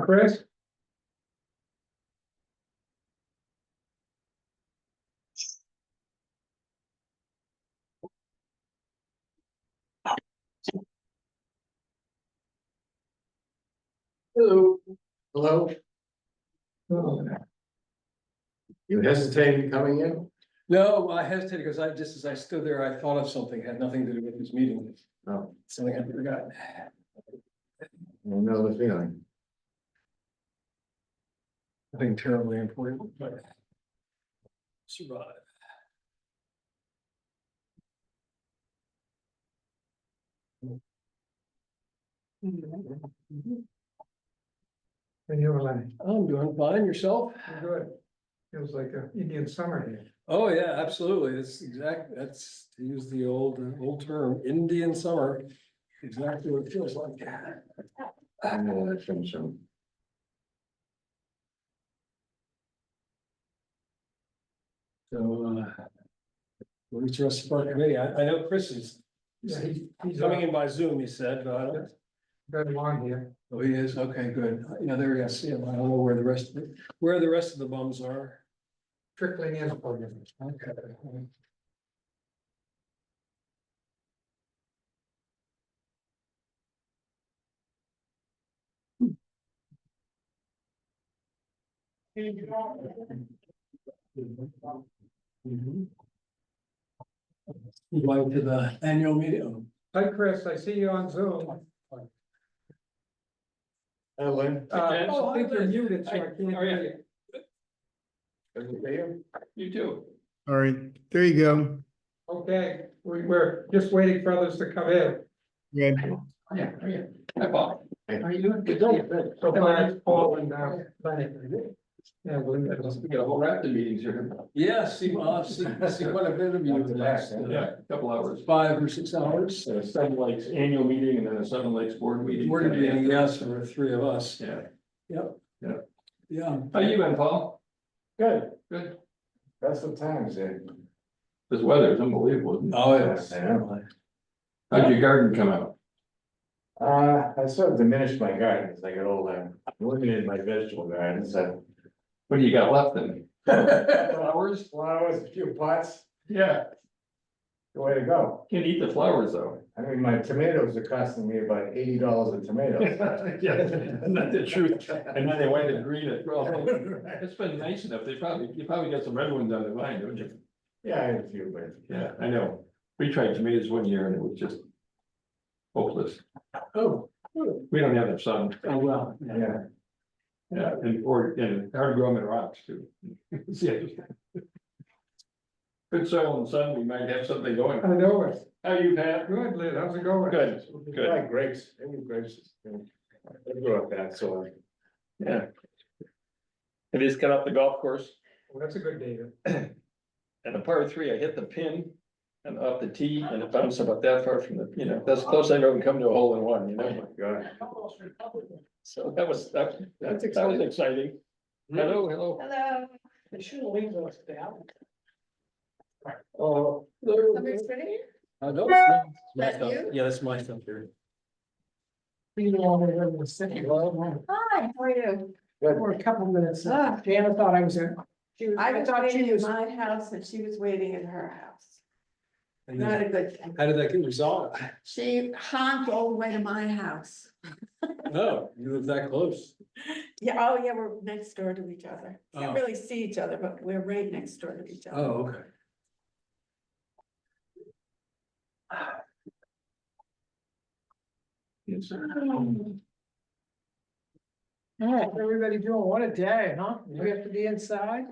Chris? Hello. Hello. Oh, You hesitated coming in? No, I hesitated because just as I stood there, I thought of something, had nothing to do with this meeting, No, something I forgot. I know the feeling. Nothing terribly important, but survive. and you were like, I'm doing fine, yourself? good. Feels like an Indian summer here. Oh, yeah, absolutely, that's, to use the old term, Indian summer, exactly what it feels like. I know that from some. So, what's the rest of our committee? I know Chris is Yeah, he's coming in by Zoom, he said, but I don't. got him on here. Oh, he is, okay, good. Yeah, there we go, see him. I don't know where the rest of the bums are. Trickling in for you. Okay. Invite to the annual meeting. Hi, Chris, I see you on Zoom. Ellen. I think you're muted, so I can't Oh, yeah. hear you. Does it hear you? You too. All right, there you go. Okay, we're just waiting for others to come in. Good. Yeah, yeah. Hi, Bob. Hey. How you doing? Good. So far, it's Paul and, Lenny. Yeah, I believe that. We got a whole raft of meetings here. Yeah, see quite a bit of you in the last Yeah, a couple hours. 5 or 6 hours. A Seven Lakes annual meeting and then a Seven Lakes board meeting. We're gonna be in, yes, for the 3 of us. Yeah. Yep. Yeah. Yeah. How you been, Paul? Good, Good. that's the times there. This weather is unbelievable, isn't it? Oh, yes. How'd your garden come out? I sort of diminished my garden as I got older, I limited my vegetable gardens, so. What do you got left then? Flowers? Flowers, a few pots, Yeah, the way to go. can't eat the flowers though. I mean, my tomatoes are costing me about $80 a tomato. Yeah, that's the truth. And then they went to green it. Well, it's been nice enough. You probably got some red ones on the vine, don't you? Yeah, I had a few, but. Yeah, I know. We tried tomatoes one year and it was just hopeless. Oh, We don't have the sun. oh, well. Yeah, Yeah, and hard to grow them in rocks too. Yeah. Good soil and sun, we might have something going. I know it. How you, Pat? Good, Lynn, how's it going? Good, I good, like grapes, maybe grapes, they grow up that soil. yeah. It is cut off the golf course, Well, that's a good data. and the par three, I hit the pin and off the tee, and it bounced about that far from the, that's close I've ever come to a hole in one, Oh my God. So that was That's exciting. Hello, hello. Hello, They should have leaned us down. Oh, somebody's ready? I know. That you? Yeah, that's my stuff here. Hi, how are you? For a couple minutes. Ah. Jana thought I was there. I was thought she waiting in was. my house and she was waiting in her house. Not a good thing. How did that get resolved? She honked all the way to my house. No, you live that close. Yeah, oh yeah, we're next door to each other. Oh. Can't really see each other, but we're right next door to each other. Oh, okay. How's everybody doing? What a day, huh? We have to be inside.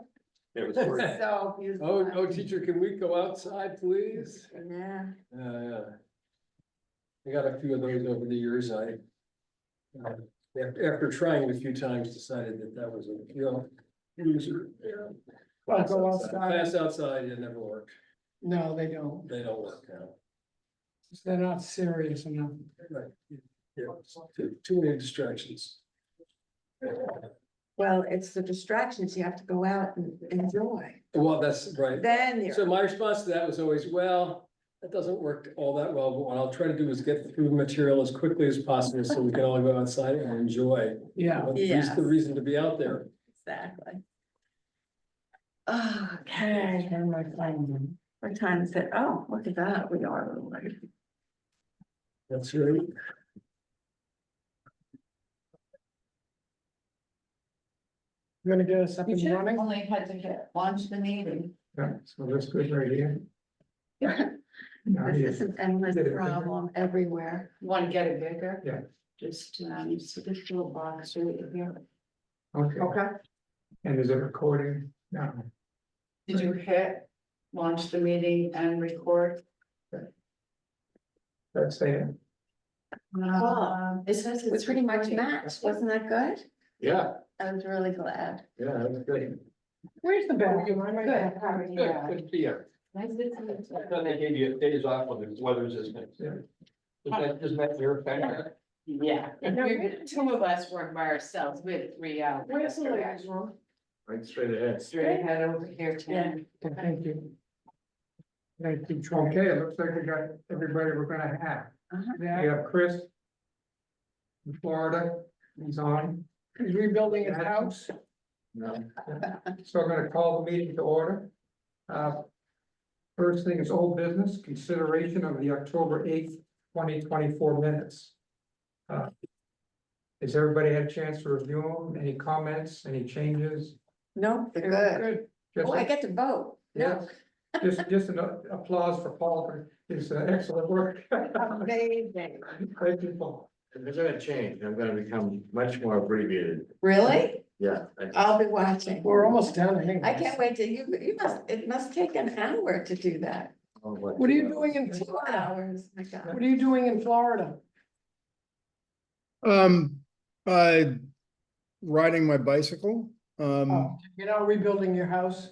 It was great. So beautiful. Oh, teacher, can we go outside, please? Yeah, Yeah. I got a few of those over the years. After trying it a few times, decided that was a real loser. Well, go outside. Class outside, it never worked. No, they don't. They don't work now. They're not serious enough. Right. Yeah, too many distractions. well, it's the distractions. You have to go out and enjoy. Well, that's right. Then So you're, my response to that was always, well, that doesn't work all that well, but what I'll try to do is get through the material as quickly as possible, so we can all go outside and enjoy. Yeah. At least the reason to be out there. Exactly. Okay, Turn my phone. what time is it? Oh, look at that, we are a little late. That's right. You gonna get us up You and should have running? only had to get, launch the meeting. Yeah, so that's good right here. Now, This here. is an endless Did it bigger? problem everywhere. Want to get it bigger? Yeah. Just, so this little box right here. Okay, Okay. and is it recording? No. Did you hit launch the meeting and record? That's it. It says We it's pretty much recording. matched, wasn't that good? Yeah, I was really glad. yeah, that's good. Where's the bathroom? I might- Good, how are you? Good to see you. Nice to see you. I thought they gave you days off when the weather's this nice. Yeah. Isn't that your thing? Yeah, two of us work by ourselves, we had 3 hours. Where's the ladies' room? Right straight ahead. Straight ahead over here, Tim. Thank you. Thank you. Okay, it looks like we got everybody we're gonna have. Uh-huh. We have Chris. In Florida, he's on. He's rebuilding his house. No, So I'm gonna call the meeting to order. First thing is old business, consideration of the October 8th, 2024 minutes. Has everybody had a chance to review them? Any comments, any changes? No, they're good. Just- Oh, I get to vote. No. Just an applause for Paul for his excellent work. Amazing. Thank you, Paul. if they're gonna change, I'm gonna become much more abbreviated, Really? yeah. I'll be watching. We're almost done. Hang on. I can't wait till it must take an hour to do that. What are you doing in 2 Florida? hours, my God. What are you doing in Florida? Uh, riding my bicycle. You're not rebuilding your house?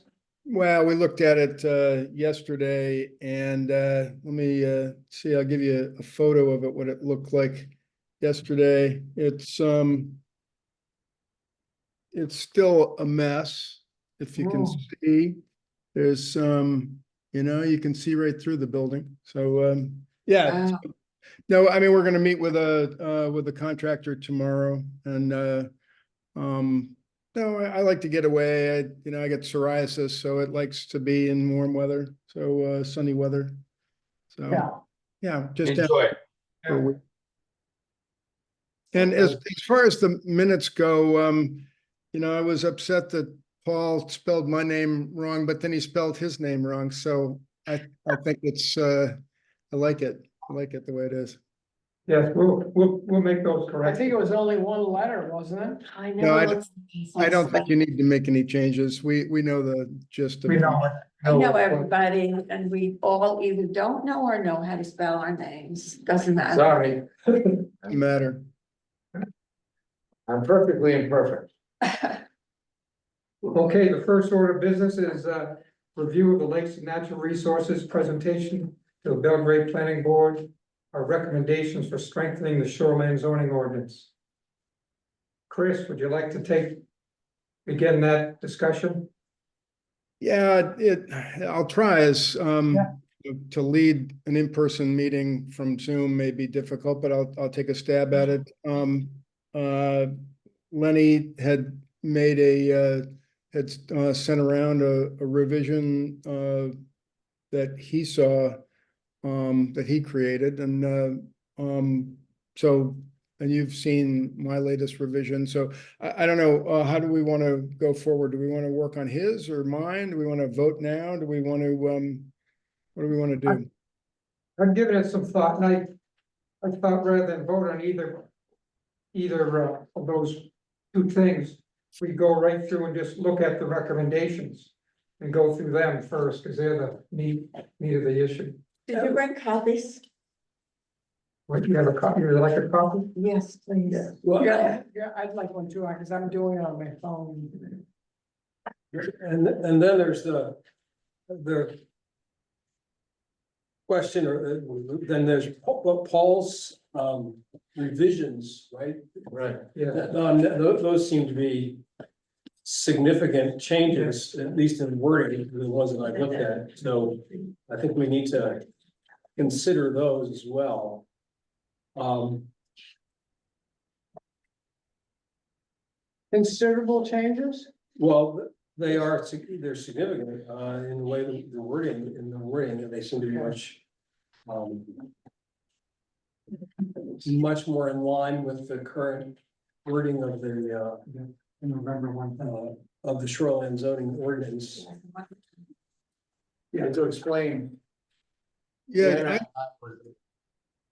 Well, we looked at it, yesterday and, let me, see, I'll give you a photo of it, what it looked like yesterday. It's still a mess, if you can Oh. see. There's some, you can see right through the building. So, yeah. Wow. No, I mean, we're gonna meet with a contractor tomorrow and, no, I like to get away. I get psoriasis, so it likes to be in warm weather, so, sunny weather. So, yeah, just. down Enjoy. for a week. And as far as the minutes go, I was upset that Paul spelled my name wrong, but then he spelled his name wrong, so I think it's, I like it. I like it the way it is. Yes, we'll make those I corrections. think it was only one letter, wasn't it? I No, know. I don't think you need to make any changes. We know the gist of We it. know it. I know everybody and we all either don't know or know how to spell our names. Doesn't matter. Sorry, Doesn't matter. I'm perfectly imperfect. Okay, the first order of business is review of the Lakes and Natural Resources presentation to the Belgrade Planning Board. Our recommendations for strengthening the shoreline zoning ordinance. Chris, would you like to begin that discussion? Yeah, I'll try to lead an in-person meeting from Zoom may be difficult, but I'll take a stab at it. Lenny had made sent around a revision that he saw that he created and and you've seen my latest revision. So I don't know, how do we want to go forward? Do we want to work on his or mine? Do we want to vote now? Do we want to, what do we want to do? I've given it some thought and I thought rather than vote on either of those two things, we go right through and just look at the recommendations and go through them first, because they're the meat of the issue. Did you bring copies? What, you have a copy, would you like a copy? Yes, please. Yeah. Well, Yeah, I'd like one too, because I'm doing it on my phone. and then there's the question, or then there's Paul's revisions, right? Right. Yeah, Those seem to be significant changes, at least in wording, the ones that I looked at. So I think we need to consider those as well. Considerable changes? Well, they're significant, in the way that the wording, and they seem to be much more in line with the current wording of the, In November one. of the shoreline zoning ordinance. And to explain. Yeah, Dan and I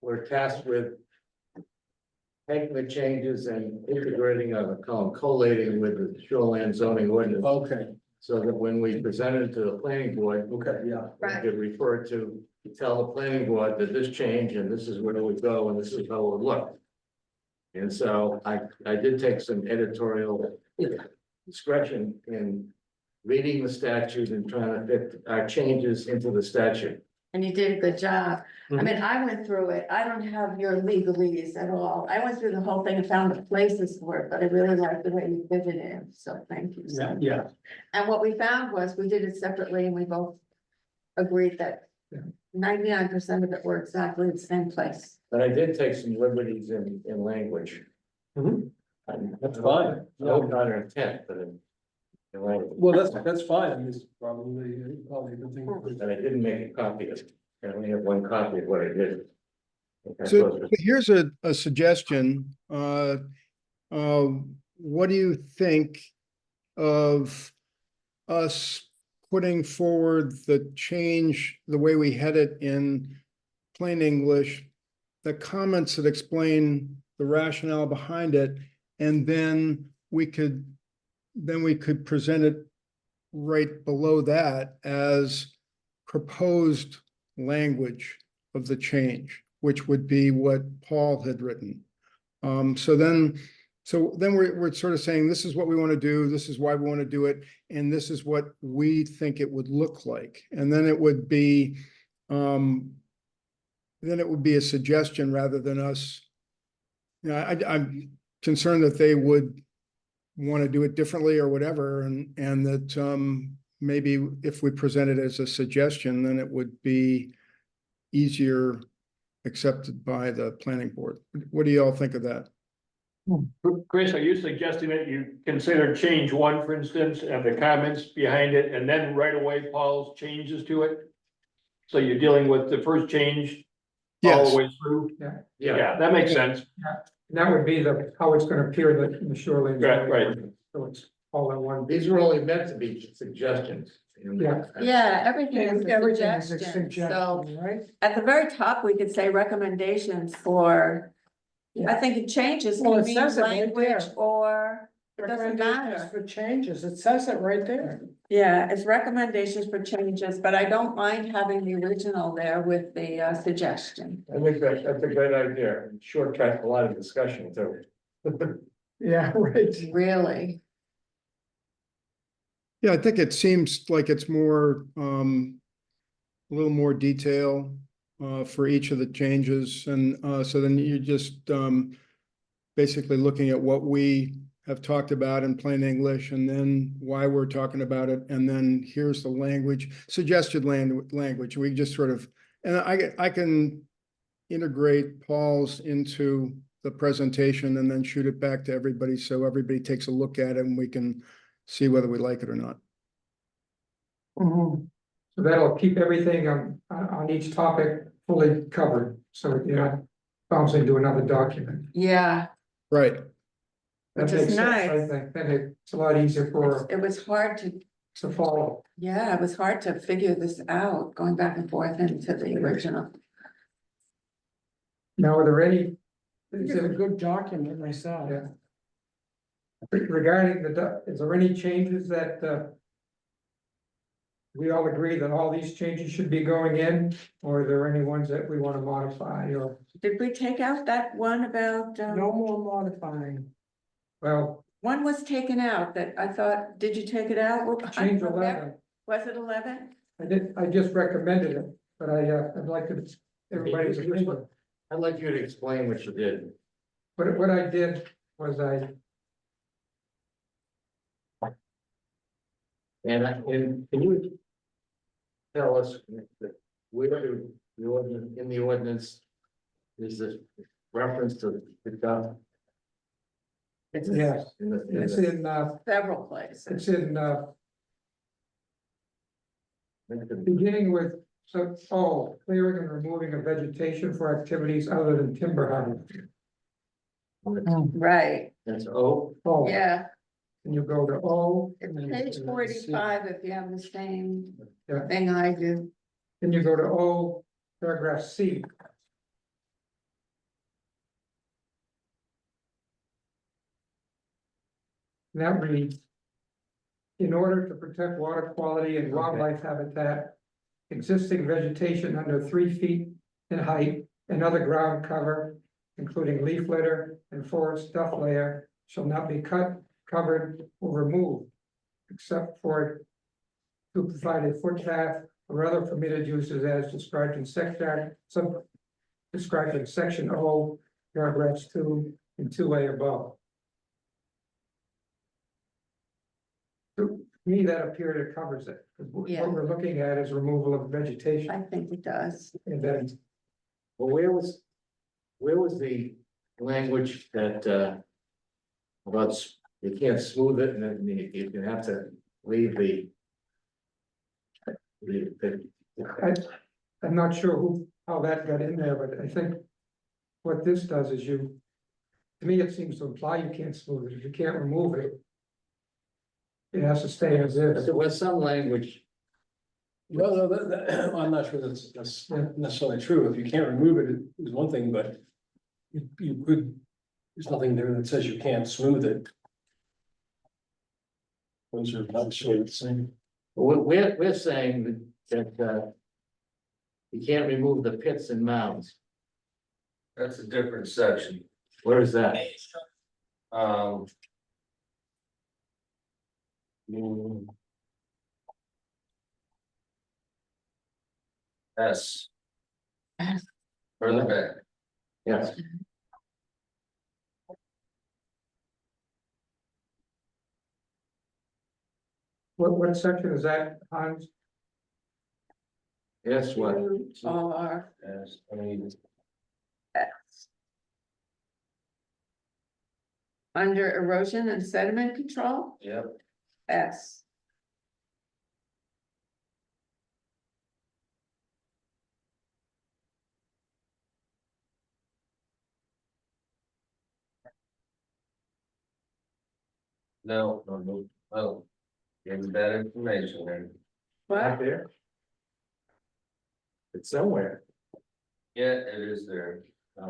We're tasked with. Taking the changes and integrating, collating with the shoreline zoning ordinance, Okay, so that when we present it to the planning board. okay, yeah. We could refer to, tell the planning board that this change and this is where we go and this is how it would look. And so I did take some editorial discretion in reading the statute and trying to fit our changes into the statute. And you did a good job. I mean, I went through it. I don't have your legalese at all. I went through the whole thing and found the places for it, but I really like the way you fit it in. So thank you. Yeah, yeah. And what we found was we did it separately and we both agreed that 99% of it were exactly the same place. But I did take some liberties in language. Mhm. That's fine. I hope not our intent, but in language. Well, that's fine. I mean, it's probably a good thing. And I didn't make a copy of it. I only have one copy of what I did. so here's a suggestion. What do you think of us putting forward the change, the way we had it in plain English, the comments that explain the rationale behind it, and then we could present it right below that as proposed language of the change, which would be what Paul had written. So then we're sort of saying, this is what we want to do, this is why we want to do it, and this is what we think it would look like. And then it would be, a suggestion rather than us. You know, I'm concerned that they would want to do it differently or whatever, and that maybe if we present it as a suggestion, then it would be easier accepted by the planning board. What do you all think of that? Chris, are you suggesting that you consider change one, for instance, and the comments behind it, and then right away Paul's changes to it? So you're dealing with the first change all Yes, the way through? Yeah. Yeah, that makes sense. And that would be how it's gonna appear in the shoreline. Right, right. So it's all in one. These were only meant to be suggestions. Yeah. Yeah, everything is a Everything is a suggestion. So suggestion, right? at the very top, we could say recommendations for, I think it changes Well, can it mean says it right language there. or it doesn't Recommendations matter. for changes, it says it right there. Yeah, it's recommendations for changes, but I don't mind having the original there with the suggestion. I think that's a great idea, shortcut a lot of discussion too. Yeah, right. Really. yeah, I think it seems like it's more, a little more detail for each of the changes, and so then you're just basically looking at what we have talked about in plain English, and then why we're talking about it, and then here's the language, suggested language. We just sort of, and I can integrate Paul's into the presentation and then shoot it back to everybody, so everybody takes a look at it and we can see whether we like it or not. Mhm. So that'll keep everything on each topic fully covered, so you're not bouncing into another document. Yeah, Right. That Which is makes sense, I nice. think, then it's a lot easier for it was hard to follow. yeah, it was hard to figure this out, going back and forth into the original. Now, are there any? I think it's a good document myself. Yeah. Regarding is there any changes that we all agree that all these changes should be going in, or are there any ones that we want to modify, or, Did we take out that one about, No more modifying. well, one was taken out that I thought, did you take it out? Well, I change don't remember. 11? Was it 11? I just recommended it, but I'd like to, everybody's opinion. I'd like you to explain what you did. What I did was And can you tell us where the ordinance, in the ordinance, is this reference to the dump? It's Yes, In the, it's in, several places. it's in, beginning with, so, oh, clearing and removing of vegetation for activities other than timber harvesting. Right, That's O, Oh, yeah, and you go to O, it's page 45 if you have the same Yeah. thing I do. then you go to O, paragraph C. And that reads. In order to protect water quality and wildlife habitat. Existing vegetation under 3 feet in height and other ground cover, including leaf litter and forest stuff layer, shall not be cut, covered, or removed. Except for to provide a footpath or other permitted uses as described in described in section O, paragraphs 2 and 2A above. To me, that appears it covers it, 'cause Yeah. what we're looking at is removal of vegetation, I think it does. and then, well, where was the language that, about, you can't smooth it and then you have to leave the. I'm not sure how that got in there, but I think. What this does is to me, it seems to imply you can't smooth it, if you can't remove it. It has to stay as is. There was some language, No, I'm not sure that's necessarily true. If you can't remove it, is one thing, but you could, there's nothing there that says you can't smooth it. Those are not sure the same. we're saying that, you can't remove the pits and mounds. That's a different section. Where is that? Um. S. Further back. Yes, What section is that, Hans? yes, what? Or Yes, I mean, under erosion and sediment control, yep, S. no, oh. Give me that information then. Not What? there? It's somewhere. Yeah, it is there. I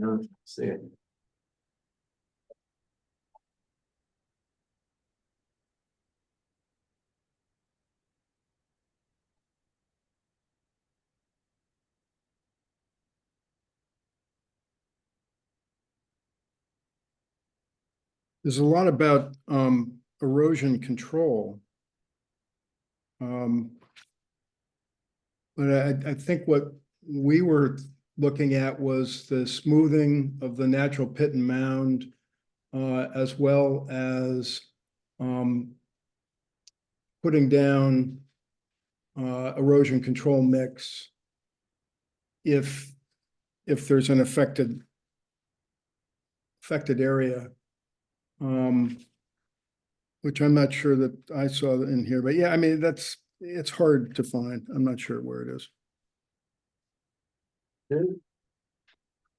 don't see it. There's a lot about erosion control. But I think what we were looking at was the smoothing of the natural pit and mound, as well as putting down erosion control mix if there's an affected area. Which I'm not sure that I saw in here, but yeah, I mean, it's hard to find. I'm not sure where it is.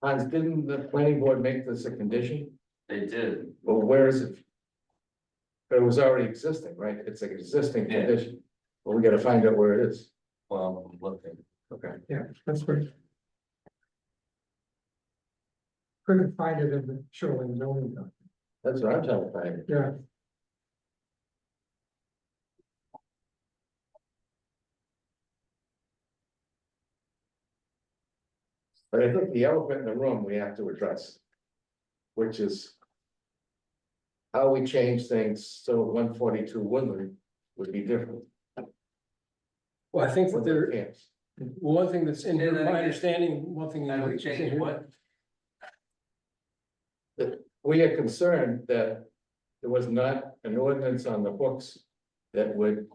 Hans, didn't the planning board make this a condition? They did. Well, where is it? But it was already existing, right? It's an existing Yeah. condition. Well, we gotta find out where it is. Well, I'm looking. Okay. Yeah, that's what. Couldn't find it in the shoreline zoning document, That's what I'm trying to find. yeah. But I think the elephant in the room we have to address. Which is. How we change things so 142 Woodland would be different. Well, I think that there, camps. one thing that's in here, Say that my again. understanding, one thing. And we that's in changed here- what? That we are concerned that there was not an ordinance on the books that would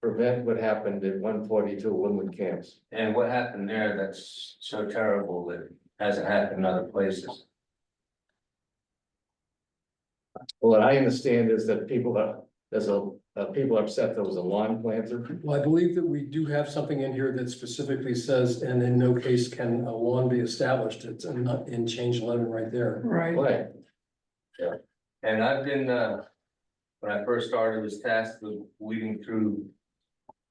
prevent what happened at 142 Woodland Camps. And what happened there that's so terrible that hasn't happened in other places? Well, what I understand is that people are upset there was a lawn planter. Well, I believe that we do have something in here that specifically says, and in no case can a lawn be established. It's not in change 11 right there. Right. Right, And I've been, when I first started, was tasked with weeding through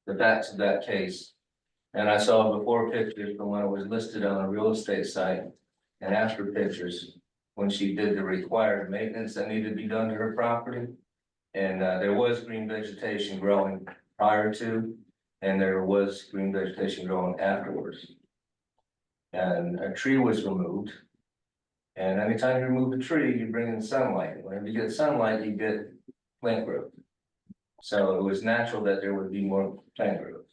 the facts of that case. And I saw before pictures from when it was listed on a real estate site and after pictures when she did the required maintenance that needed to be done to her property. And there was green vegetation growing prior to, and there was green vegetation growing afterwards. And a tree was removed. And anytime you remove a tree, you bring in sunlight. Whenever you get sunlight, you get plant growth. So it was natural that there would be more plant growth.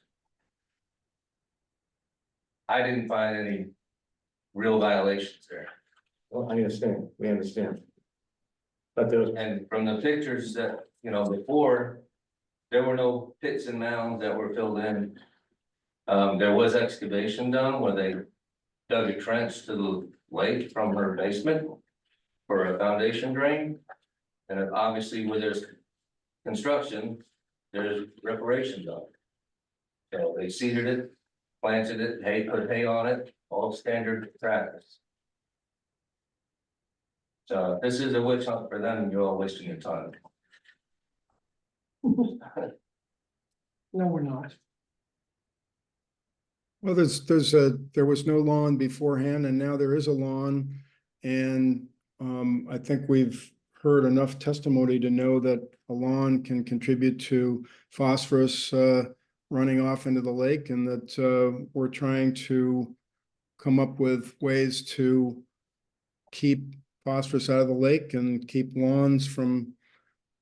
I didn't find any real violations there. well, I understand, we understand. But there was, And from the pictures that, you know, before, there were no pits and mounds that were filled in. There was excavation done where they dug a trench to the lake from her basement for a foundation drain. And obviously where there's construction, there's reparation done. So they seeded it, planted it, put hay on it, all standard practice. So if this is a witch hunt for them, you're all wasting your time. No, we're not. Well, there was no lawn beforehand and now there is a lawn. And I think we've heard enough testimony to know that a lawn can contribute to phosphorus running off into the lake and that we're trying to come up with ways to keep phosphorus out of the lake and keep lawns from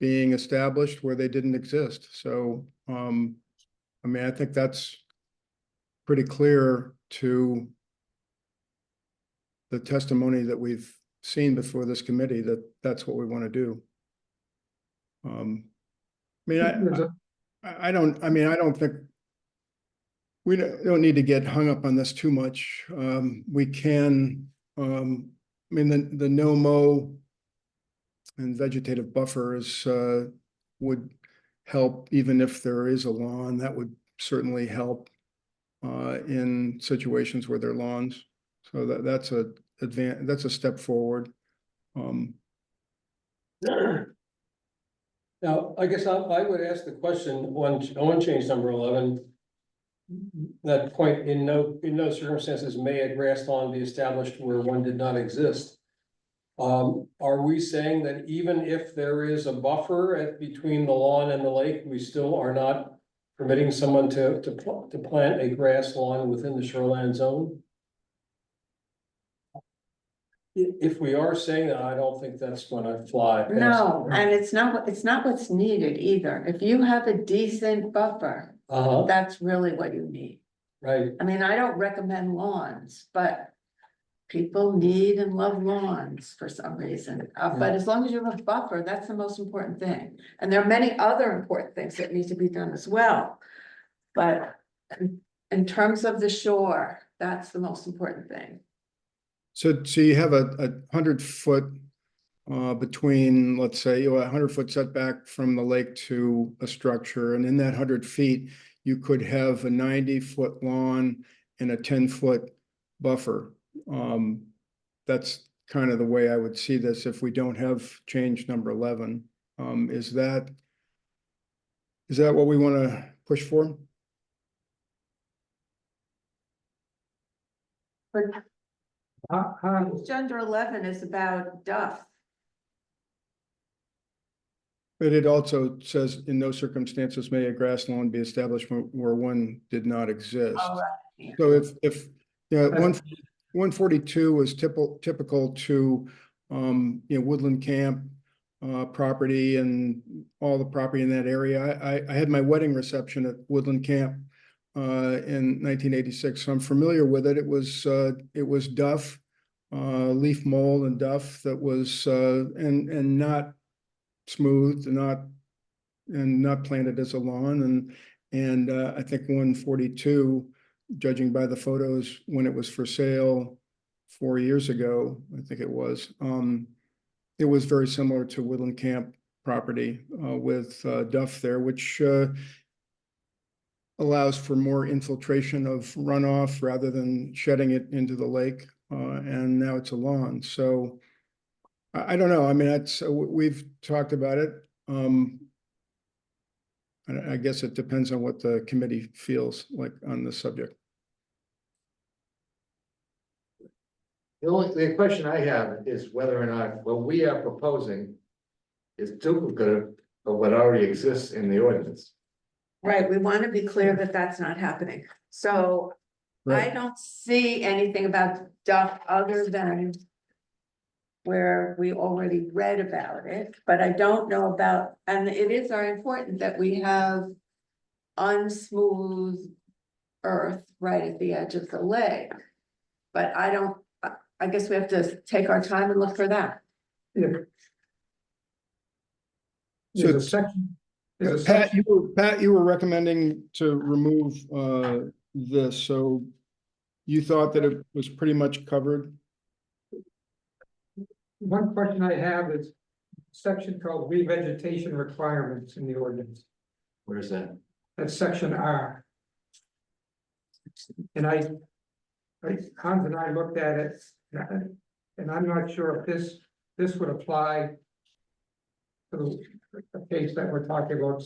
being established where they didn't exist. So, I mean, I think that's pretty clear to the testimony that we've seen before this committee that that's what we want to do. I mean, I don't think we don't need to get hung up on this too much. We can, I mean, the no mow and vegetative buffers would help, even if there is a lawn, that would certainly help in situations where there are lawns. So that's a step forward. Now, I guess I would ask the question, on change number 11. That point, in no circumstances may a grass lawn be established where one did not exist. Are we saying that even if there is a buffer between the lawn and the lake, we still are not permitting someone to plant a grass lawn within the shoreline zone? If we are saying that, I don't think that's gonna fly. past- No, and it's not what's needed either. If you have a decent buffer, that's really what you need. Right, I mean, I don't recommend lawns, but people need and love lawns for some reason. But as long as you have a buffer, that's the most important thing. And there are many other important things that need to be done as well. But in terms of the shore, that's the most important thing. So you have a 100-foot between, let's say, a 100-foot setback from the lake to a structure, and in that 100 feet, you could have a 90-foot lawn and a 10-foot buffer. That's kind of the way I would see this if we don't have change number 11. Is that what we want to push for? But How, gender 11 is about Duff. But it also says in no circumstances may a grass lawn be established where one did not exist. Oh, right. So if, yeah, 142 was typical to, Woodland Camp property and all the property in that area. I had my wedding reception at Woodland Camp in 1986, so I'm familiar with it. It was duff, leaf mold and duff that was, and not smooth, not planted as a lawn, and I think 142, judging by the photos when it was for sale 4 years ago, I think it was very similar to Woodland Camp property with duff there, which allows for more infiltration of runoff rather than shedding it into the lake. And now it's a lawn. So I don't know. I mean, we've talked about it. I guess it depends on what the committee feels like on this subject. The question I have is whether or not what we are proposing is duplicative of what already exists in the ordinance. Right, we want to be clear that that's not happening. So I Right. don't see anything about duff other than where we already read about it, but I don't know about, and it is very important that we have unsmooth earth right at the edge of the lake. But I guess we have to take our time and look for that. Yeah. So There's a section. There's a Pat, section, you were recommending to remove this, so you thought that it was pretty much covered? one question I have is a section called revegetation requirements in the ordinance. Where is that? That's section R. And Hans and I looked at it, and I'm not sure if this would apply to the case that we're talking about,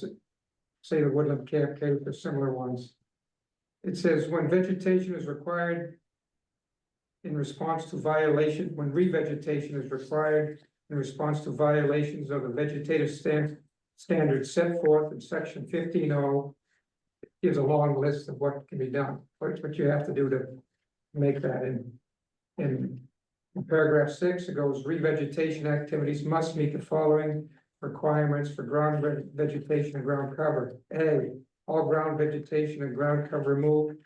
say the Woodland Camp case or similar ones. It says when vegetation is required in response to violation, when revegetation is required in response to violations of the vegetative standards set forth in section 15(0), gives a long list of what can be done, what you have to do to make that in paragraph 6, it goes, revegetation activities must meet the following requirements for ground vegetation and ground cover. A, all ground vegetation and ground cover removed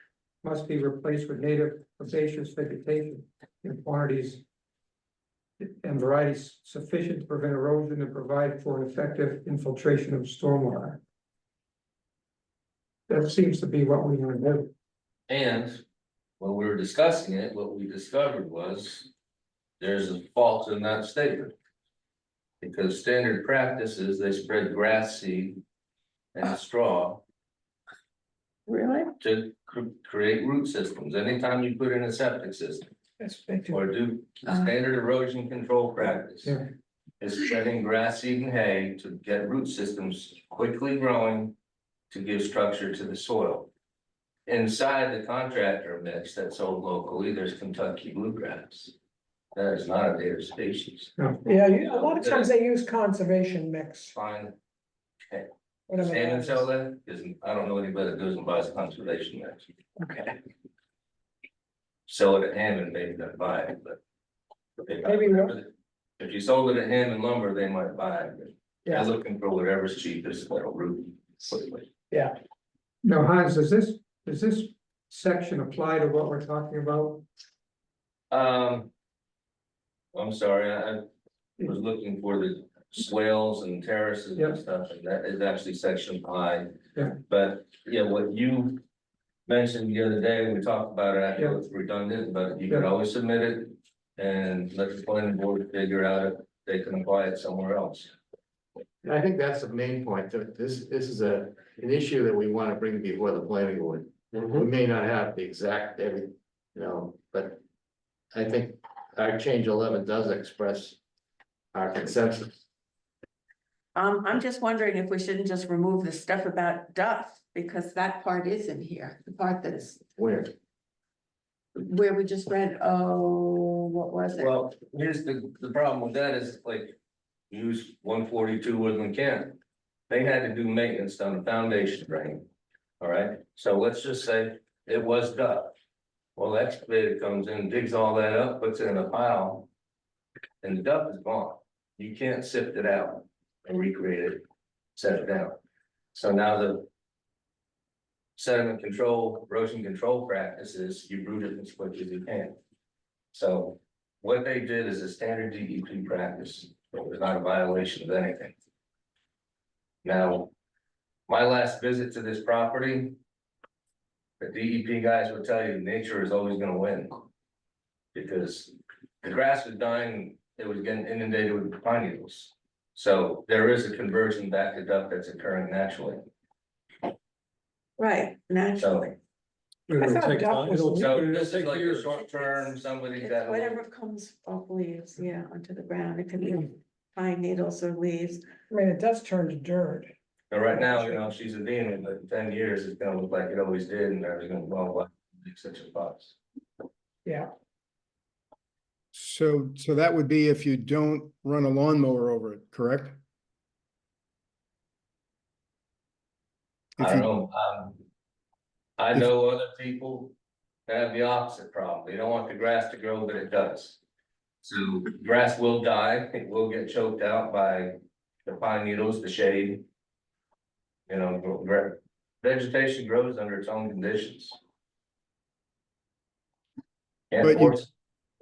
must be replaced with native herbaceous vegetation in quantities and varieties sufficient to prevent erosion and provide for an effective infiltration of stormwater. That seems to be what we want to do. And when we were discussing it, what we discovered was there's a fault in that statement. Because standard practice is they spread grass seed and straw Really? to create root systems. Anytime you put in a septic system That's big. or do standard erosion control practice. Yeah. Is spreading grass seed and hay to get root systems quickly growing to give structure to the soil. Inside the contractor mix that's sold locally, there's Kentucky bluegrass. That is not a native species. Yeah, a lot of times they use conservation mix. Fine, whatever that stand and is. sell that, because I don't know anybody that goes and buys conservation mix. Okay, Sell it at Hammond, maybe they'll buy it, but. they might- Maybe not. If you sold it at Hammond lumber, they might buy it, but they're yeah, looking for whatever's cheapest, that'll root quickly. yeah. Now, Hans, does this section apply to what we're talking about? I'm sorry, I was looking for the swales and terraces Yeah. and stuff, and that is actually section I. Yeah. But, yeah, what you mentioned the other day, when we talked about it, I Yeah. feel it's redundant, but you could Yeah. always submit it. And let the planning board figure out if they can apply it somewhere else. And I think that's the main point, that this is an issue that we want to bring before the planning board. We may not have the exact but I think our change 11 does express our consensus. I'm just wondering if we shouldn't just remove the stuff about duff, because that part is in here, the part that's Where? where we just read, oh, what was it? Well, here's the problem with that is like, use 142 Woodland Camp. They had to do maintenance on the foundation drain. All right, so let's just say it was duff. Well, excavator comes in, digs all that up, puts it in a pile. And the duff is gone. You can't sift it out and recreate it, set it down. So now the sediment control, erosion control practices, you root it as quick as you can. So what they did is a standard DEP practice, it was not a violation of anything. Now, my last visit to this property, the DEP guys would tell you, nature is always gonna win. Because the grass was dying, it was getting inundated with pine needles. So there is a conversion back to duck that's occurring naturally. Right, naturally. It'll thought take duck time, was- it'll So it'll this is take like a years. short term, somebody It's that. whatever comes off leaves, yeah, onto the ground. It can be pine needles or leaves. I mean, it does turn to dirt. But right now, you know, she's a demon, but in 10 years, it's gonna look like it always did, and there's gonna, well, what, such a fuss. Yeah, So that would be if you don't run a lawnmower over it, correct? If I don't you- know, I know other people that have the opposite problem, they don't want the grass to grow, but it does. So grass will die, it will get choked out by the pine needles, the shade. You know, vegetation grows under its own conditions. And But of course,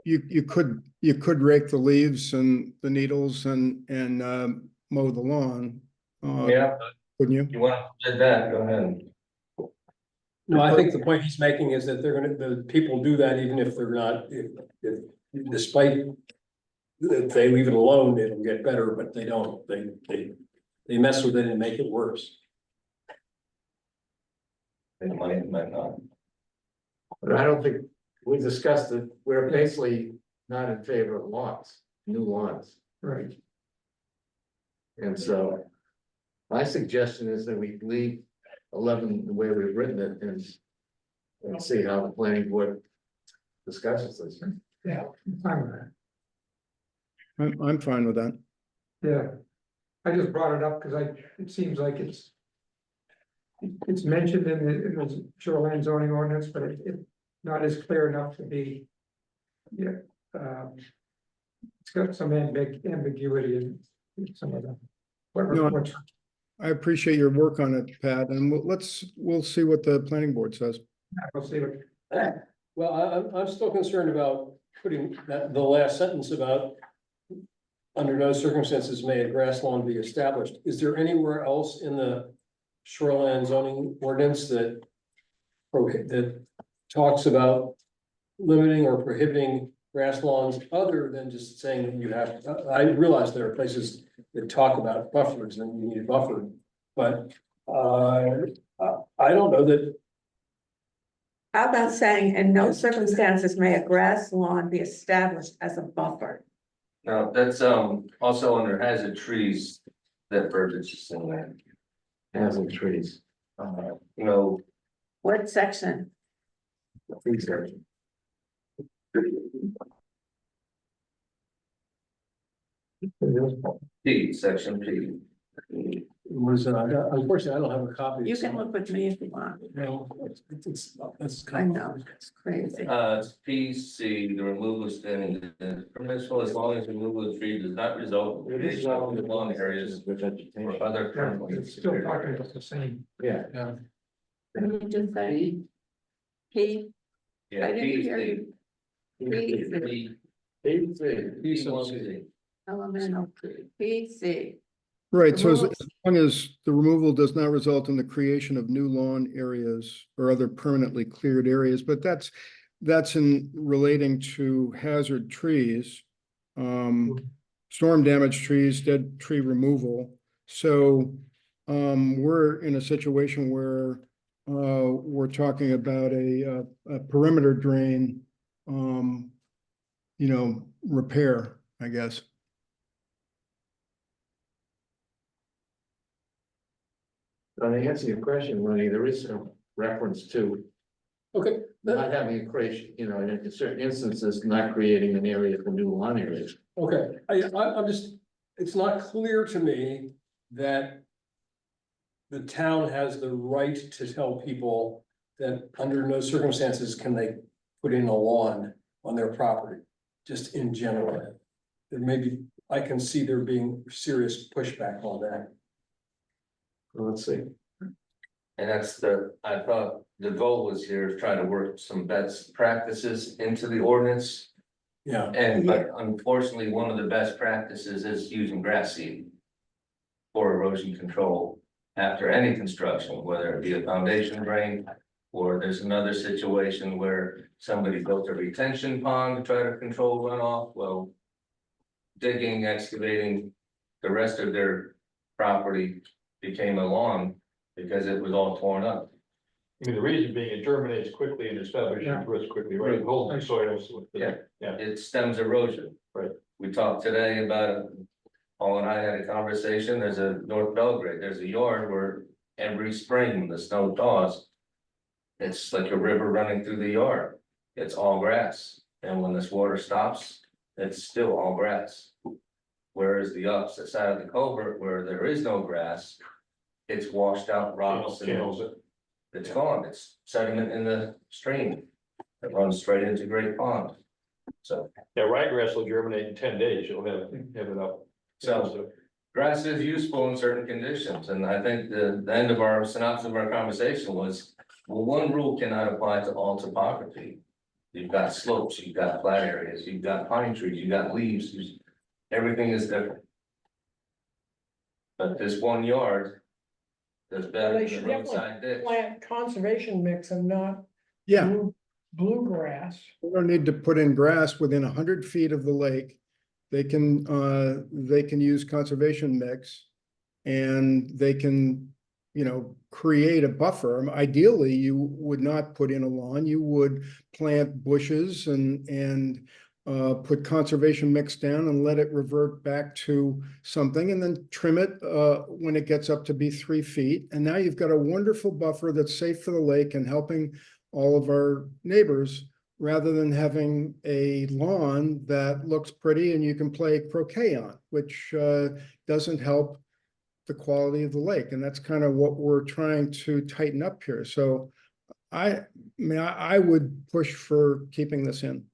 You could rake the leaves and the needles and mow the lawn. yeah, but Couldn't you? you wanna do that, go ahead. No, I think the point he's making is that the people do that even if they're not, if despite. If they leave it alone, it'll get better, but they don't, they mess with it and make it worse. It might not. But I don't think, we discussed it, we're basically not in favor of lawns, new lawns. Right. And so my suggestion is that we leave 11 the way we've written it and see how the planning board discusses this. Yeah, I'm fine with that. I'm fine with that. Yeah. I just brought it up because it seems like it's mentioned in the shoreline zoning ordinance, but it not as clear enough to be. Yeah, it's got some ambiguity in some of them. No. I appreciate your work on it, Pat, and we'll see what the planning board says. We'll see what, Well, I'm still concerned about putting the last sentence about. Under no circumstances may a grass lawn be established. Is there anywhere else in the shoreline zoning ordinance that talks about limiting or prohibiting grass lawns other than just saying that you have, I realize there are places that talk about buffers and you need a buffer, but I don't know that. How about saying, in no circumstances may a grass lawn be established as a buffer? Now, that's also under hazard trees, that verbiage is in there. Hazard trees. You know, What section? Trees are- P, section P. What is it? Unfortunately, I don't have a copy. You can look with me if you want. No, it's. I know, it's crazy. It's PC, the removal of standing is permissible as long as removal of tree does not result in creation of new lawn areas With vegetation. or other yeah, permanently it's still talking secured about the same. Yeah. Can you just say? P, Yeah, I didn't hear PC. you. P, P1C. elemental, P, C. Right, so as Removal- long as the removal does not result in the creation of new lawn areas or other permanently cleared areas, but that's in relating to hazard trees. Storm damaged trees, dead tree removal. So we're in a situation where we're talking about a perimeter drain, repair, I guess. To answer your question, Ronnie, there is a reference to Okay, not having a creation, in certain instances, not creating an area for new lawn areas. okay, I'm just, it's not clear to me that. The town has the right to tell people that under no circumstances can they put in a lawn on their property, just in general. There may be, I can see there being serious pushback on that. Let's see. And I thought the goal was here, is try to work some best practices into the ordinance. Yeah. And but unfortunately, one of the best practices is using grass seed. For erosion control after any construction, whether it be a foundation drain. Or there's another situation where somebody built a retention pond to try to control runoff, well. Digging, excavating the rest of their property became a lawn because it was all torn up. I mean, the reason being it germinates quickly and establishes Yeah. roots quickly, right? It holds the soils. with the- Yeah. It stems erosion. Right. We talked today about, Paul and I had a conversation, there's a North Belgrade, there's a yard where every spring when the snow thaws. It's like a river running through the yard, it's all grass, and when this water stops, it's still all grass. Whereas the opposite side of the culvert where there is no grass, it's washed out rocks and Channels it. it's gone, it's sediment in the stream. It runs straight into Great Pond. So, Yeah, ryegrass will germinate in 10 days, you'll have it up. so grass is useful in certain conditions, and I think the end of our synopsis of our conversation was. Well, one rule cannot apply to all topography. You've got slopes, you've got flat areas, you've got pine trees, you've got leaves, everything is different. But this one yard. That's better They than should the roadside ditch. Plant conservation mix and not Yeah, bluegrass. we don't need to put in grass within 100 feet of the lake. They can use conservation mix. And they can, create a buffer. Ideally, you would not put in a lawn, you would plant bushes and put conservation mix down and let it revert back to something and then trim it when it gets up to be 3 feet. And now you've got a wonderful buffer that's safe for the lake and helping all of our neighbors, rather than having a lawn that looks pretty and you can play croquet on, which doesn't help the quality of the lake. And that's kind of what we're trying to tighten up here. So I would push for keeping this in.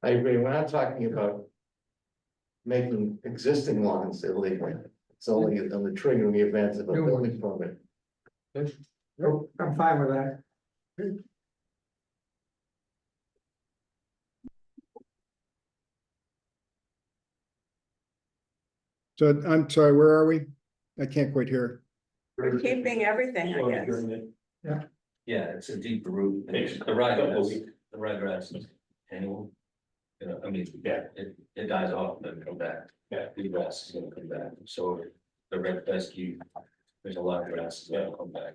I agree, we're not talking about. Making existing lawns illegal, it's only on the triggering events of a building permit. Nope, I'm fine with that. So I'm sorry, where are we? I can't quite hear. We're keeping everything, I guess. Yeah, it's a deeper root. Makes The ryegrass, it- the ryegrass is annual. It dies off and then come back. Yeah. The grass is gonna come back, so the red fescue, there's a lot of grass that's gonna come back.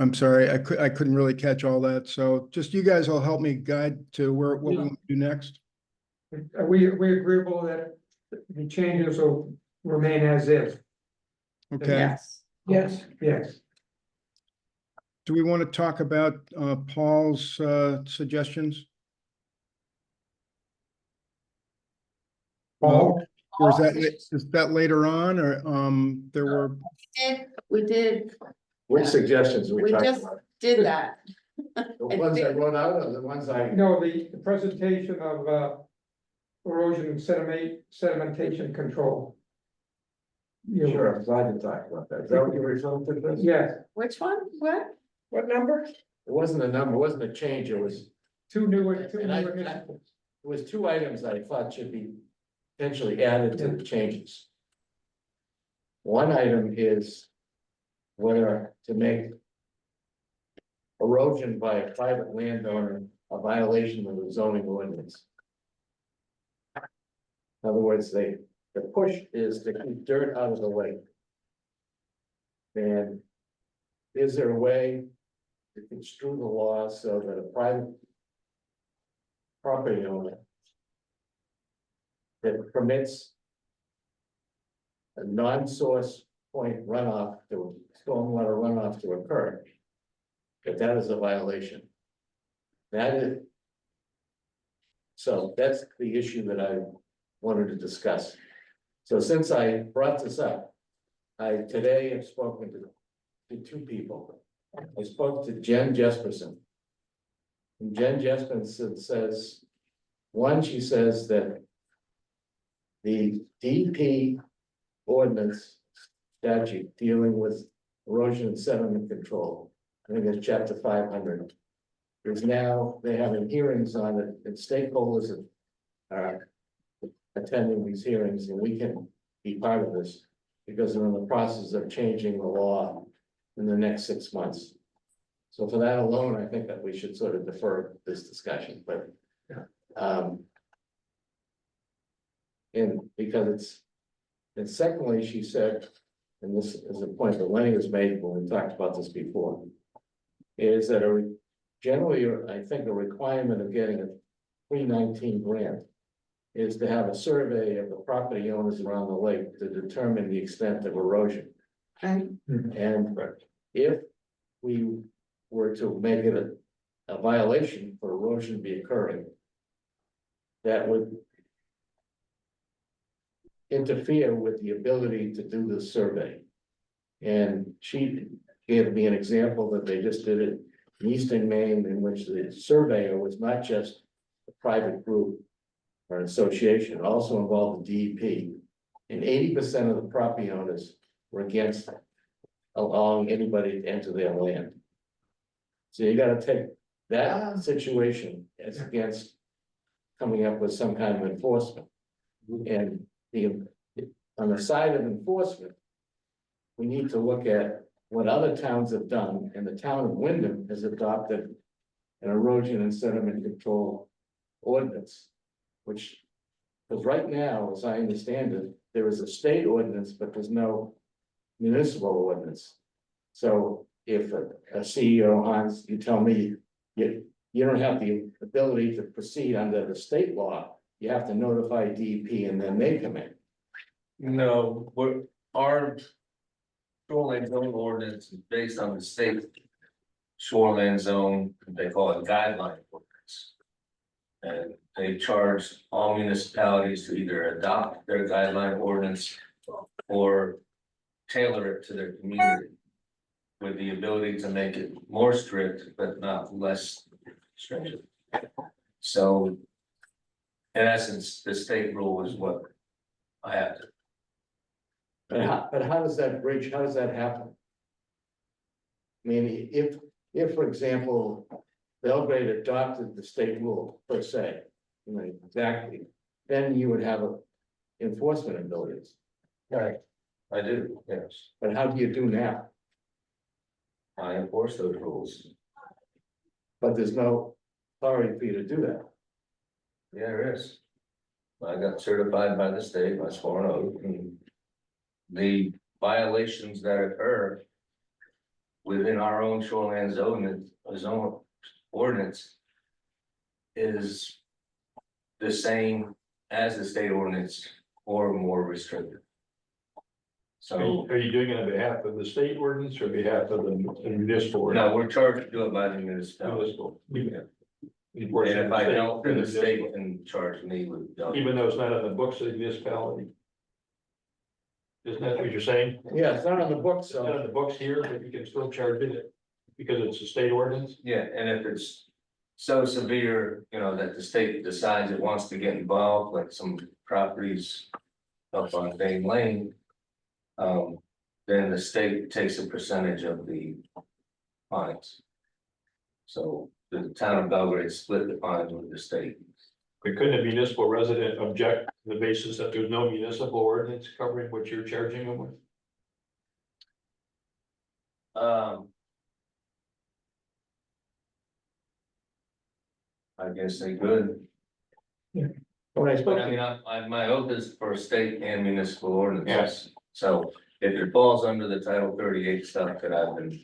I'm sorry, I couldn't really catch all that. So just you guys all help me guide to what we want to do next. Are we agreeable that the changes will remain as is? Okay, Yes. Yes, Yes. do we want to talk about Paul's suggestions? Paul? Or is that later on, or there were, We did, Which suggestions we we talking just about? did that. The ones I wrote out or the ones I? No, the presentation of erosion and sedimentation control. You Sure, I'm glad to talk about that. Is that what you're referring to, Chris? Yes, Which one? What? what number? It wasn't a number, it wasn't a change, it was, two new and I, it was two items I thought should be potentially added to the changes. One item is whether to make erosion by a private landowner a violation of the zoning ordinance. In other words, the push is to keep dirt out of the lake. And is there a way to construe the law so that a private property owner that permits a non-source point runoff to stormwater runoff to occur, that is a violation? That is. So that's the issue that I wanted to discuss. So since I brought this up, I today have spoken to two people. I spoke to Jen Jesperson, And Jen Jespenson says, one, she says that the DP ordinance statute dealing with erosion and sediment control, I think it's chapter 500, is now, they're having hearings on it, and stakeholders are attending these hearings, and we can be part of this, because they're in the process of changing the law in the next 6 months. So for that alone, I think that we should sort of defer this discussion, but. And because and secondly, she said, and this is a point that Lenny was made when we talked about this before. Is that generally, I think a requirement of getting a 319 grant. Is to have a survey of the property owners around the lake to determine the extent of erosion. Okay, And if we were to make it a violation for erosion to be occurring. That would interfere with the ability to do the survey. And she gave me an example that they just did it in Eastern Maine, in which the surveyor was not just a private group or an association, it also involved the DEP. And 80% of the property owners were against allowing anybody to enter their land. So you gotta take that situation as against coming up with some kind of enforcement. And on the side of enforcement, we need to look at what other towns have done, and the town of Wyndham has adopted an erosion and sediment control ordinance, which, because right now, as I understand it, there is a state ordinance, but there's no municipal ordinance. So if a CEO, Hans, you tell me you don't have the ability to proceed under the state law, you have to notify DEP and then they come in. No, our shoreline zone ordinance is based on the state shoreline zone, they call it guideline ordinance. And they charge all municipalities to either adopt their guideline ordinance or tailor it to their community. With the ability to make it more strict, but not less strict. So. In essence, the state rule is what I have to. But how does that bridge, how does that happen? I mean, if, for example, Belgrade adopted the state rule per se, you know, exactly, then you would have enforcement abilities. Right. I do, yes. But how do you do now? I enforce those rules. But there's no authority for you to do that. Yeah, there is. I got certified by the state, I swore an oath, and the violations that occur within our own shoreline zone ordinance is the same as the state ordinance or more restrictive. So, Are you doing it on behalf of the state ordinance or behalf of the municipal? ordinance? no, we're charged to do it by the municipality. Municipal. And if I don't, then the state can charge me with. Even though it's not on the books of the municipality. Isn't that what you're saying? Yeah, it's not on the books, It's not on so the books here, but you can still charge it because it's a state ordinance. Yeah, and if it's so severe, you know, that the state decides it wants to get involved, like some properties up on Dane Lane. Then the state takes a percentage of the fines. So the town of Belgrade split the fines with the state. But couldn't a municipal resident object on the basis that there's no municipal ordinance covering what you're charging them with? I guess they could, when I spoke but I to mean, my oath is for state and municipal ordinances. So if it falls under the Title 38 stuff that I've been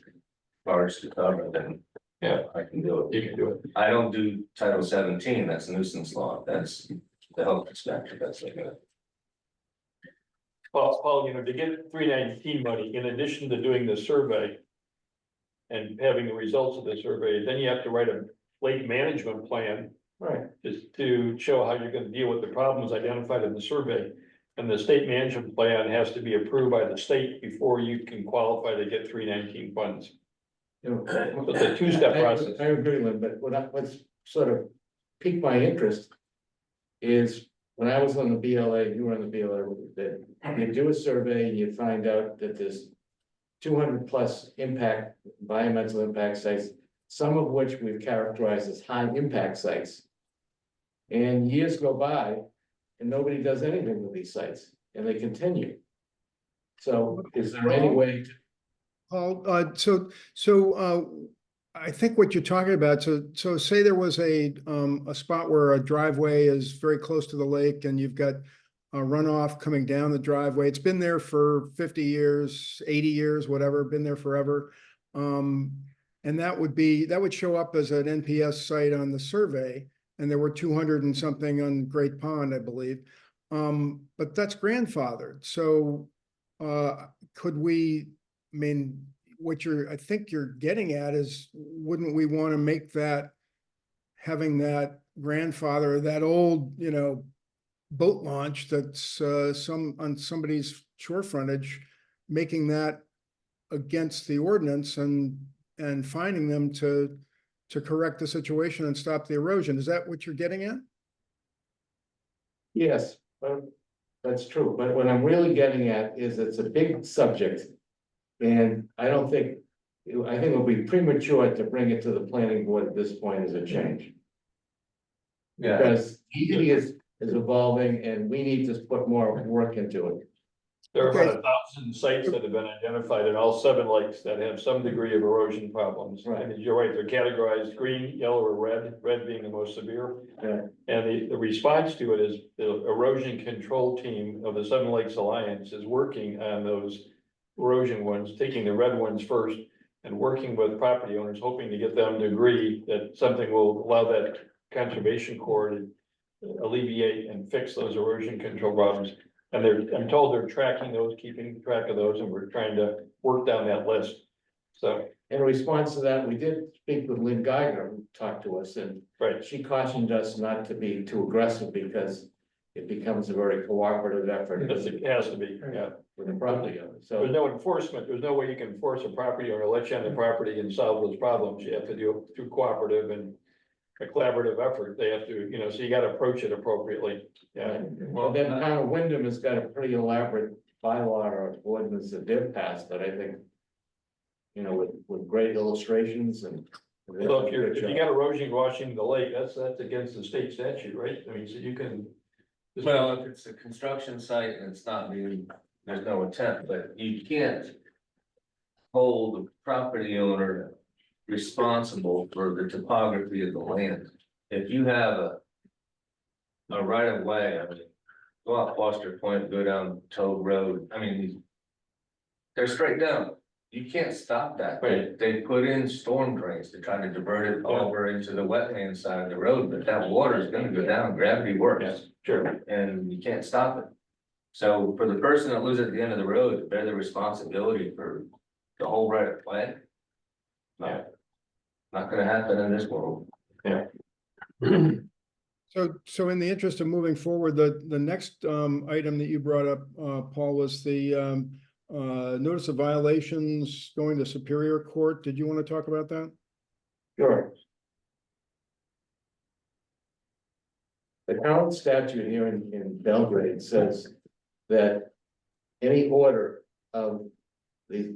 charged to cover, then Yeah. I can do it. You can do it. I don't do Title 17, that's nuisance law, that's the health inspector, that's like a. Paul, you know, to get 319 money, in addition to doing the survey. And having the results of the survey, then you have to write a lake management plan. right, Just to show how you're gonna deal with the problems identified in the survey. And the state management plan has to be approved by the state before you can qualify to get 319 funds. You know, It's a two-step process. I agree, Lynn, but what's sort of piqued my interest is when I was on the BLA, you were on the BLA, that you do a survey and you find out that there's 200+ environmental impact sites, some of which we've characterized as high impact sites. And years go by and nobody does anything with these sites and they continue. So is there any way to? Paul, I think what you're talking about, so say there was a spot where a driveway is very close to the lake and you've got a runoff coming down the driveway. It's been there for 50 years, 80 years, whatever, been there forever. And that would show up as an NPS site on the survey. And there were 200 and something on Great Pond, I believe. But that's grandfathered. So could we, I mean, I think you're getting at is, wouldn't we want to make that, having that grandfather, that old, boat launch that's on somebody's shore frontage, making that against the ordinance and finding them to correct the situation and stop the erosion? Is that what you're getting at? Yes, that's true, but what I'm really getting at is it's a big subject. And I think it would be premature to bring it to the planning board at this point as a change. Yeah, Because he is evolving and we need to put more work into it. There are Okay. about 1,000 sites that have been identified in all 7 lakes that have some degree of erosion problems. Right. And you're right, they're categorized green, yellow, or red, red being the most severe. Yeah. And the response to it is the erosion control team of the 7 Lakes Alliance is working on those erosion ones, taking the red ones first and working with property owners, hoping to get them to agree that something will allow that conservation corps to alleviate and fix those erosion control problems. And I'm told they're tracking those, keeping track of those, and we're trying to work down that list. So, In response to that, we did speak with Lynn Geiger, who talked to us, and right, she cautioned us not to be too aggressive because it becomes a very cooperative effort it has to be, yeah. with the property owner, There's so. no enforcement, there's no way you can force a property owner to let you on the property and solve those problems. You have to do it through cooperative and a collaborative effort. They have to, so you gotta approach it appropriately. Yeah, Well, then town of Wyndham has got a pretty elaborate bylaw or ordinance that they've passed that I think, with great illustrations and. so if you got erosion washing the lake, that's against the state statute, right? I mean, so you can. well, if it's a construction site and it's not being, there's no intent, but you can't hold the property owner responsible for the topography of the land. If you have a right of way, I mean, go out Foster Point, go down Toad Road, I mean, they're straight down. You can't stop that. Right. They put in storm drains to try to divert it over into the wetland side of the road, but that water is gonna go down, gravity works. Yes, sure. And you can't stop it. So for the person that lives at the end of the road, they're the responsibility for the whole right of way. Yeah. Not gonna happen in this world. So in the interest of moving forward, the next item that you brought up, Paul, was the notice of violations going to Superior Court. Did you want to talk about that? Sure. The current statute here in Belgrade says that any order of the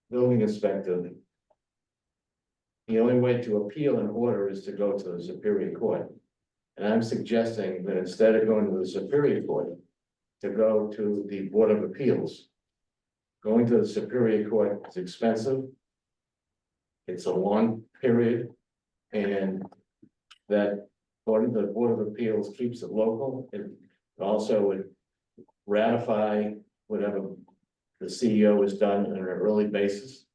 building inspector, the only way to appeal an order is to go to the Superior Court. And I'm suggesting that instead of going to the Superior Court, to go to the Board of Appeals. Going to the Superior Court is expensive. It's a long period, and that according to the Board of Appeals keeps it local. It also would ratify whatever the CEO has done on an early basis.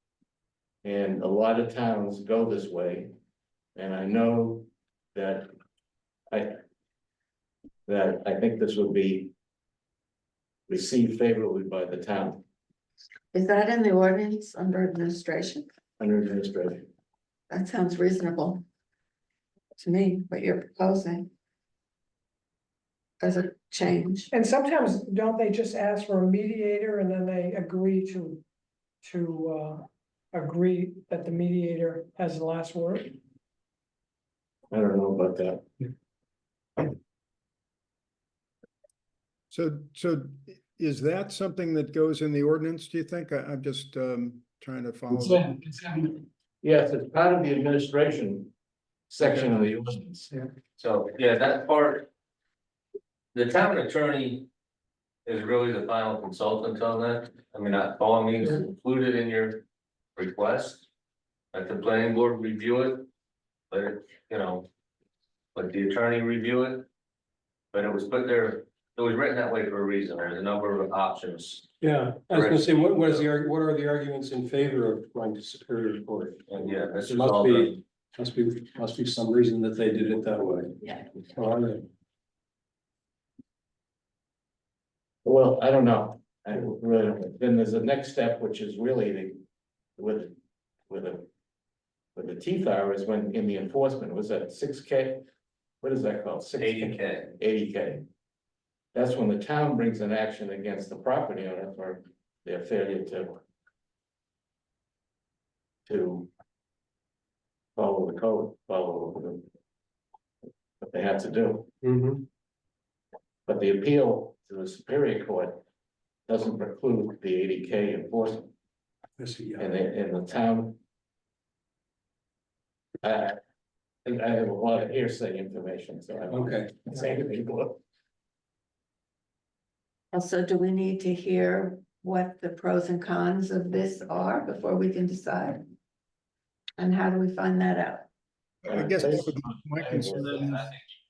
And a lot of towns go this way, and I know that I think this would be received favorably by the town Is that in the ordinance under administration? under administration. That sounds reasonable. To me, what you're proposing. As a change. And sometimes don't they just ask for a mediator and then they agree to agree that the mediator has the last word? I don't know about that. So is that something that goes in the ordinance, do you think? I'm just, trying to follow. that. Yes, it's part of the administration section of the ordinance. So, yeah, that part. The town attorney is really the final consultant on that. I mean, all I mean is included in your request. Let the planning board review it. Let it, let the attorney review it. But it was put there, it was written that way for a reason. There's a number of options. Yeah, I was gonna say, what are the arguments in favor of going to Superior Court? And yeah, this There is all must be some reason that they did it that way. Yeah. Well, I don't know. I really don't. Then there's a next step, which is really the, with the teeth are is when in the enforcement, was that 6K? What is that called? 80K. 80K. That's when the town brings an action against the property owner for their failure to follow the code, what they have to do. Mm-hmm. But the appeal to the Superior Court doesn't preclude the 80K enforcement. I see, yeah. And the town. I think I have a lot of hearsay information, so I don't Okay. say anything more. Also, do we need to hear what the pros and cons of this are before we can decide? And how do we find that out? I guess that would be my concern. I think you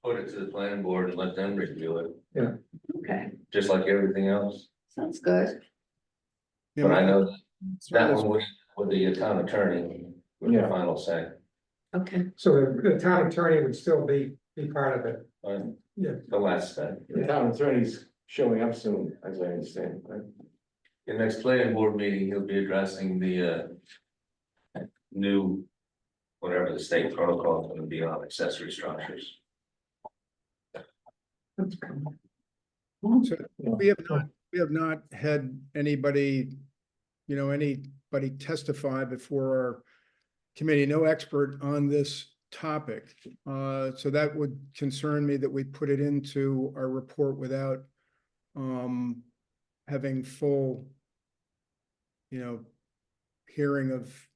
put it to the planning board and let them review it, Okay, just like everything else. sounds good. Yeah, But I know that my- one with the town attorney with the Yeah. final say. Okay, So the town attorney would still be part of it. Yeah. The last step. The town attorney's showing up soon, as I understand, right? The next planning board meeting, he'll be addressing the new, whatever the state protocol is gonna be on accessory structures. So we have not had anybody testify before our committee, no expert on this topic. So that would concern me that we put it into our report without having full, hearing of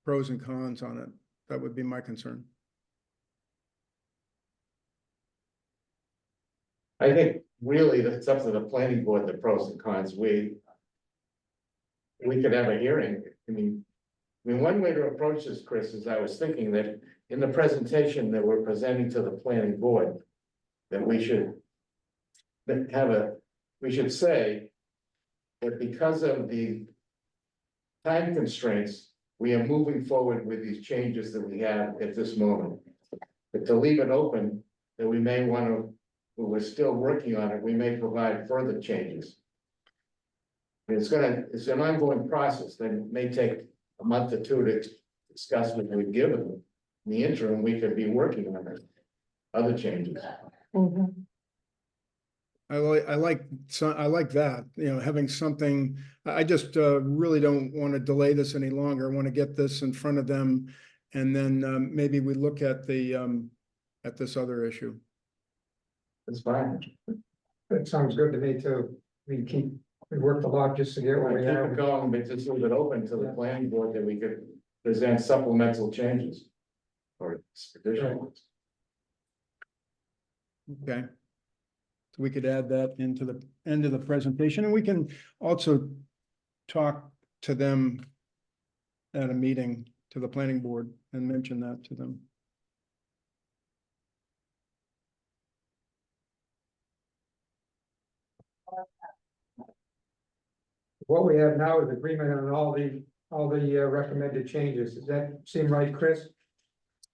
pros and cons on it. That would be my concern. I think really it's up to the planning board, the pros and cons. We could have a hearing. I mean, one way to approach this, Chris, is I was thinking that in the presentation that we're presenting to the planning board, that we should say that because of the time constraints, we are moving forward with these changes that we have at this moment. But to leave it open, that we may want to, we're still working on it, we may provide further changes. It's an ongoing process that may take a month or two to discuss what we've given them. In the interim, we could be working on other changes. I like that, having something, I just really don't want to delay this any longer. I want to get this in front of them. And then maybe we look at at this other issue. That's fine. That sounds good to me too. We worked a lot just to get where we Keep it are. going, but just leave it open to the planning board that we could present supplemental changes. Or additional ones. Okay. So we could add that into the end of the presentation, and we can also talk to them at a meeting, to the planning board, and mention that to them. What we have now is agreement on all the recommended changes. Does that seem right, Chris?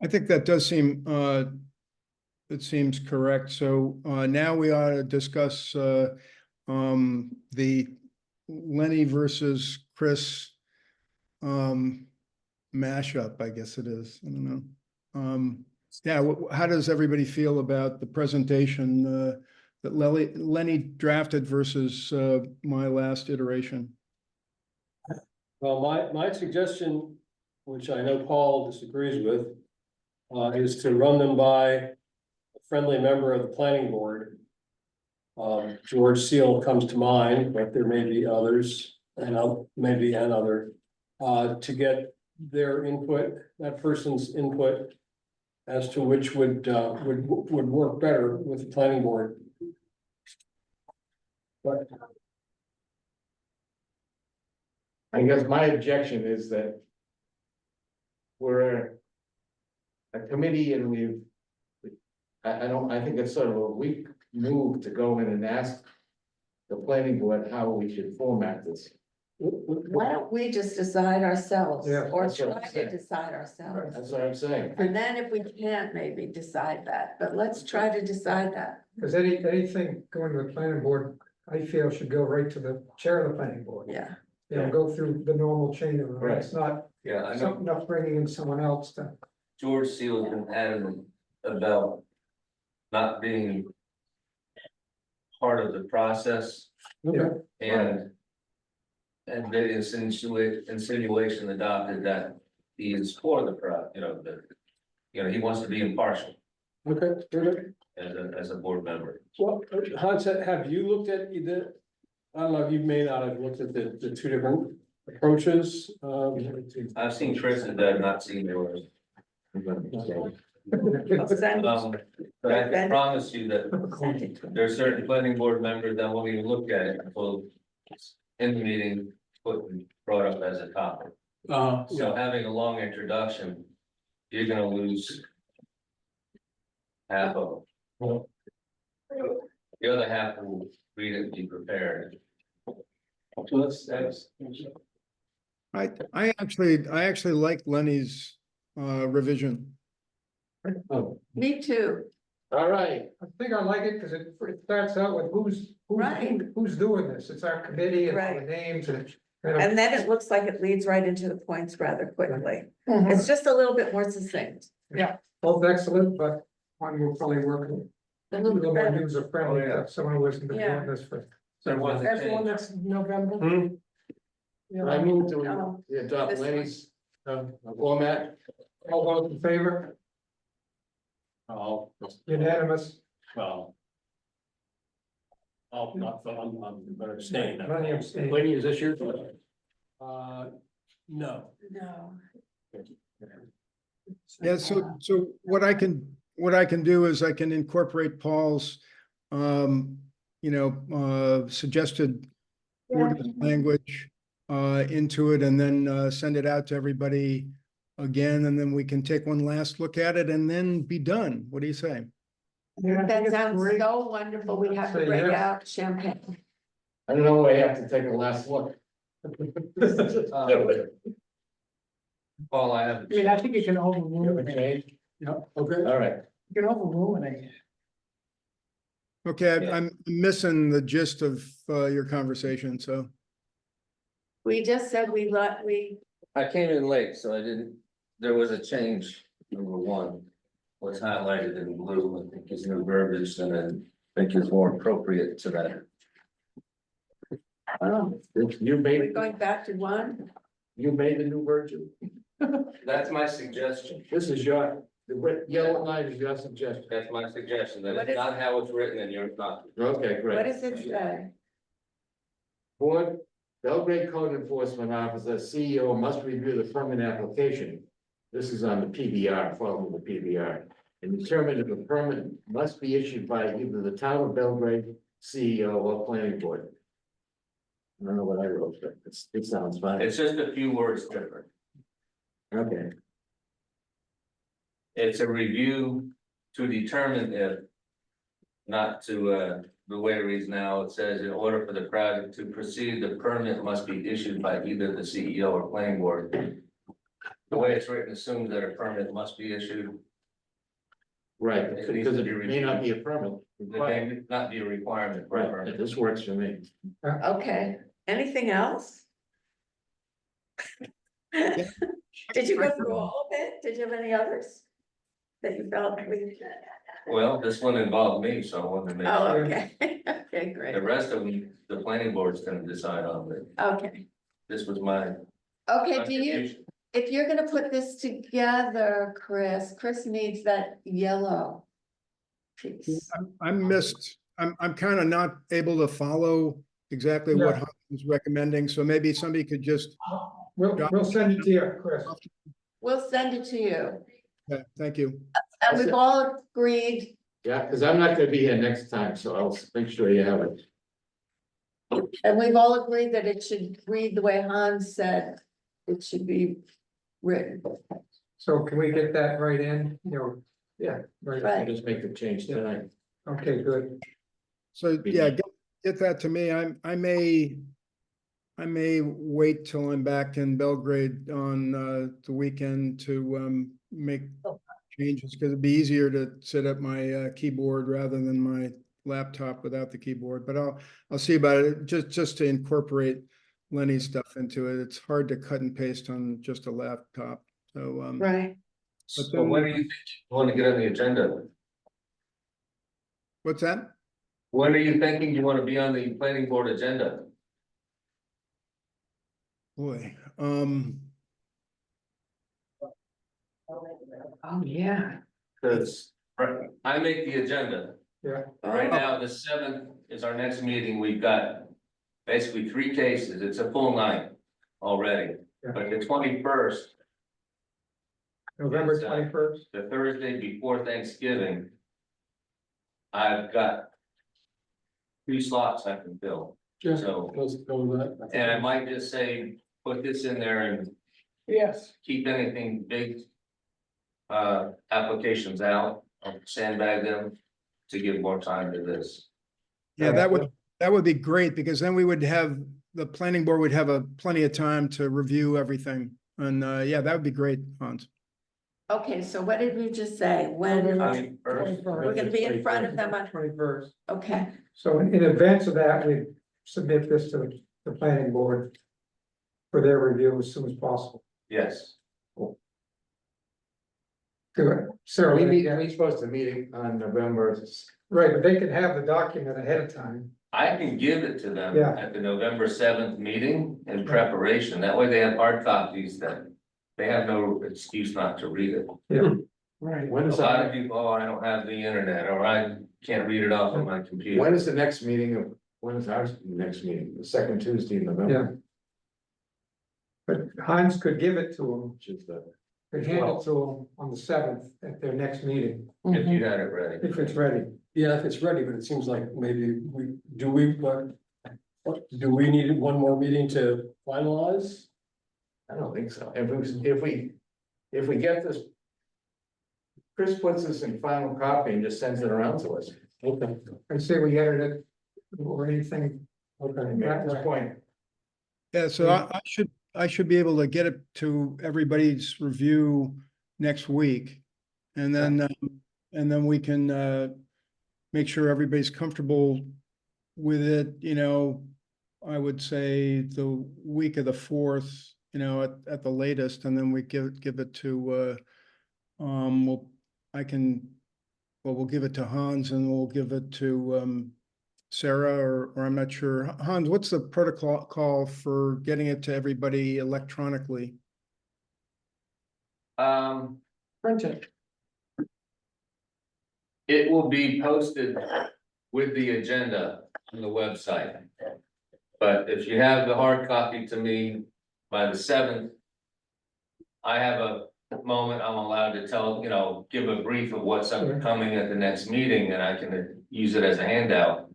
I think that does seem, it seems correct. So now we ought to discuss the Lenny versus Chris mashup, I guess it is. I don't know. Yeah, how does everybody feel about the presentation that Lenny drafted versus my last iteration? Well, my suggestion, which I know Paul disagrees with, is to run them by a friendly member of the planning board. George Seal comes to mind, but there may be others, and maybe another, to get their input, that person's input as to which would work better with the planning board. But I guess my objection is that we're a committee and I think it's sort of a weak move to go in and ask the planning board how we should format this. Why don't we just decide ourselves, Yeah, or that's what I'm try to saying. decide ourselves? That's what I'm saying. And then if we can't, maybe decide that, but let's try to decide that. Because anything going to the planning board, I feel should go right to the chair of the planning board. Yeah, You know, go through the normal chain of, Right. it's not Yeah, I know something enough bringing in someone else to. George Seal's been adamant about not being part of the process okay, and the insinuation adopted that he is for the he wants to be impartial okay, good. as a board member. Well, Hans, have you looked at the, I don't know, you may not have looked at the two different approaches. I've seen Chris's, but I've not seen yours. But I can promise you that there are certain planning board members that won't even look at it until it's in the meeting, brought up as a topic. So having a long introduction, you're gonna lose half of them. The other half will read it and be prepared. So that's, I actually like Lenny's revision. oh, me too. all right, I think I like it because it starts out with Right. who's doing this. It's our committee and all the Right. names and. And then it looks like it leads right into the points rather quickly. Mhm. It's just a little bit more succinct. Both excellent, but one will probably work A a little little bit more better. user friendly, Oh, yeah. if someone who hasn't been Yeah. doing this for. There was a That's the one change. that's November. I move to No. adopt This one. Lenny's format. All those in favor? Oh, Unanimous. well. I'm gonna abstain. Lenny abstained. Lenny, is this your? No. No. Yeah, so what I can do is I can incorporate Paul's, suggested ordinance language into it and then send it out to everybody again, and then we can take one last look at it and then be done. What do you say? Yeah, I think That it's sounds great. so wonderful. We have to Say break yes. out champagne. I don't know, I have to take a last look. Paul, I have, I mean, I think you can overruminate, Okay, Okay. all right, you can overruminate. Okay, Yeah. I'm missing the gist of your conversation, so. We just said we I came in late, so I didn't, there was a change, number one. What's highlighted in blue, I think is new verbiage, and I think is more appropriate to that. you made, we're going back to one. you made the new version, That's my suggestion. this is your, the red, yellow line is your suggestion. That's my suggestion, that What it's is- not how it's written and you're not. Okay, great. What does it say? Board, Belgrade Code Enforcement Officer, CEO must review the permit application. This is on the PBR, following the PBR, and determine if a permit must be issued by either the town of Belgrade, CEO or planning board. I don't know what I wrote, but it sounds fine. It's just a few words different. Okay, It's a review to determine if. Not to, the way it reads now, it says in order for the project to proceed, the permit must be issued by either the CEO or planning board. The way it's written assumes that a permit must be issued. right, It needs because to it be may not reviewed. be a permit. It may not be a requirement for a Right, permit. this works for me. Okay, anything else? Did you go through all of it? Did you have any others? That you felt we? Well, this one involved me, so I wanted to make Oh, sure. okay, okay, great, The rest of them, the planning board's gonna decide on, but okay, this was my Okay, do you, if you're gonna put this together, Chris needs that yellow piece. I'm kind of not able to follow exactly what Yeah. Hans is recommending, so maybe somebody could just, We'll send it to you, Chris. We'll send it to you. yeah, thank you. And we've all agreed, Yeah, because I'm not gonna be here next time, so I'll make sure you have it. and we've all agreed that it should read the way Hans said it should be written. So can we get that right in, Yeah, right, Right. just make the change tonight. okay, good. So, yeah, get that to me. I may wait till I'm back in Belgrade on the weekend to make changes, because it'd be easier to set up my keyboard rather than my laptop without the keyboard, but I'll see about it, just to incorporate Lenny's stuff into it. It's hard to cut and paste on just a laptop, so Right. So when do you think you want to get on the agenda? what's that? When are you thinking you want to be on the planning board agenda? Boy, Oh, yeah. Because I make the agenda. Yeah. Right now, the 7th is our next meeting. We've got basically 3 cases. It's a full night already. Yeah. But the 21st, November It's, 21st. the Thursday before Thanksgiving, I've got 2 slots I can fill. Yeah, So, let's go with that. and I might just say, put this in there and Yes. keep anything big applications out, sandbag them to give more time to this. yeah, that would be great, because then we would have, the planning board would have plenty of time to review everything. And yeah, that would be great, Hans. Okay, so what did we just say? When, we're gonna be in front of them on, 21st. okay, So in advance of that, we submit this to the planning board for their review as soon as possible. Yes, Good. Sarah, Are we supposed to meet on November? right, but they can have the document ahead of time. I can give it to them Yeah. at the November 7th meeting in preparation. That way they have hard copies that they have no excuse not to read it. Right. When A is lot that? of people, oh, I don't have the internet, or I can't read it off of my computer. When is the next meeting of, when is our next meeting? The second Tuesday in November? But Hans could give it to them, Which is the, could hand it to them on the 7th at their next meeting, If you had it ready. if it's ready. Yeah, if it's ready, but it seems like maybe do we need one more meeting to finalize? I don't think so. If we get this. Chris puts this in final copy and just sends it around to us. Okay. I say we edit it or anything. At this point, Yeah, so I should be able to get it to everybody's review next week. And then we can make sure everybody's comfortable with it, I would say the week of the 4th, at the latest, and then we give it to we'll give it to Hans, and we'll give it to Sarah, or I'm not sure. Hans, what's the protocol for getting it to everybody electronically? Print it. It will be posted with the agenda on the website. But if you have the hard copy to me by the 7th, I have a moment I'm allowed to tell, give a brief of what's coming at the next meeting, and I can use it as a handout.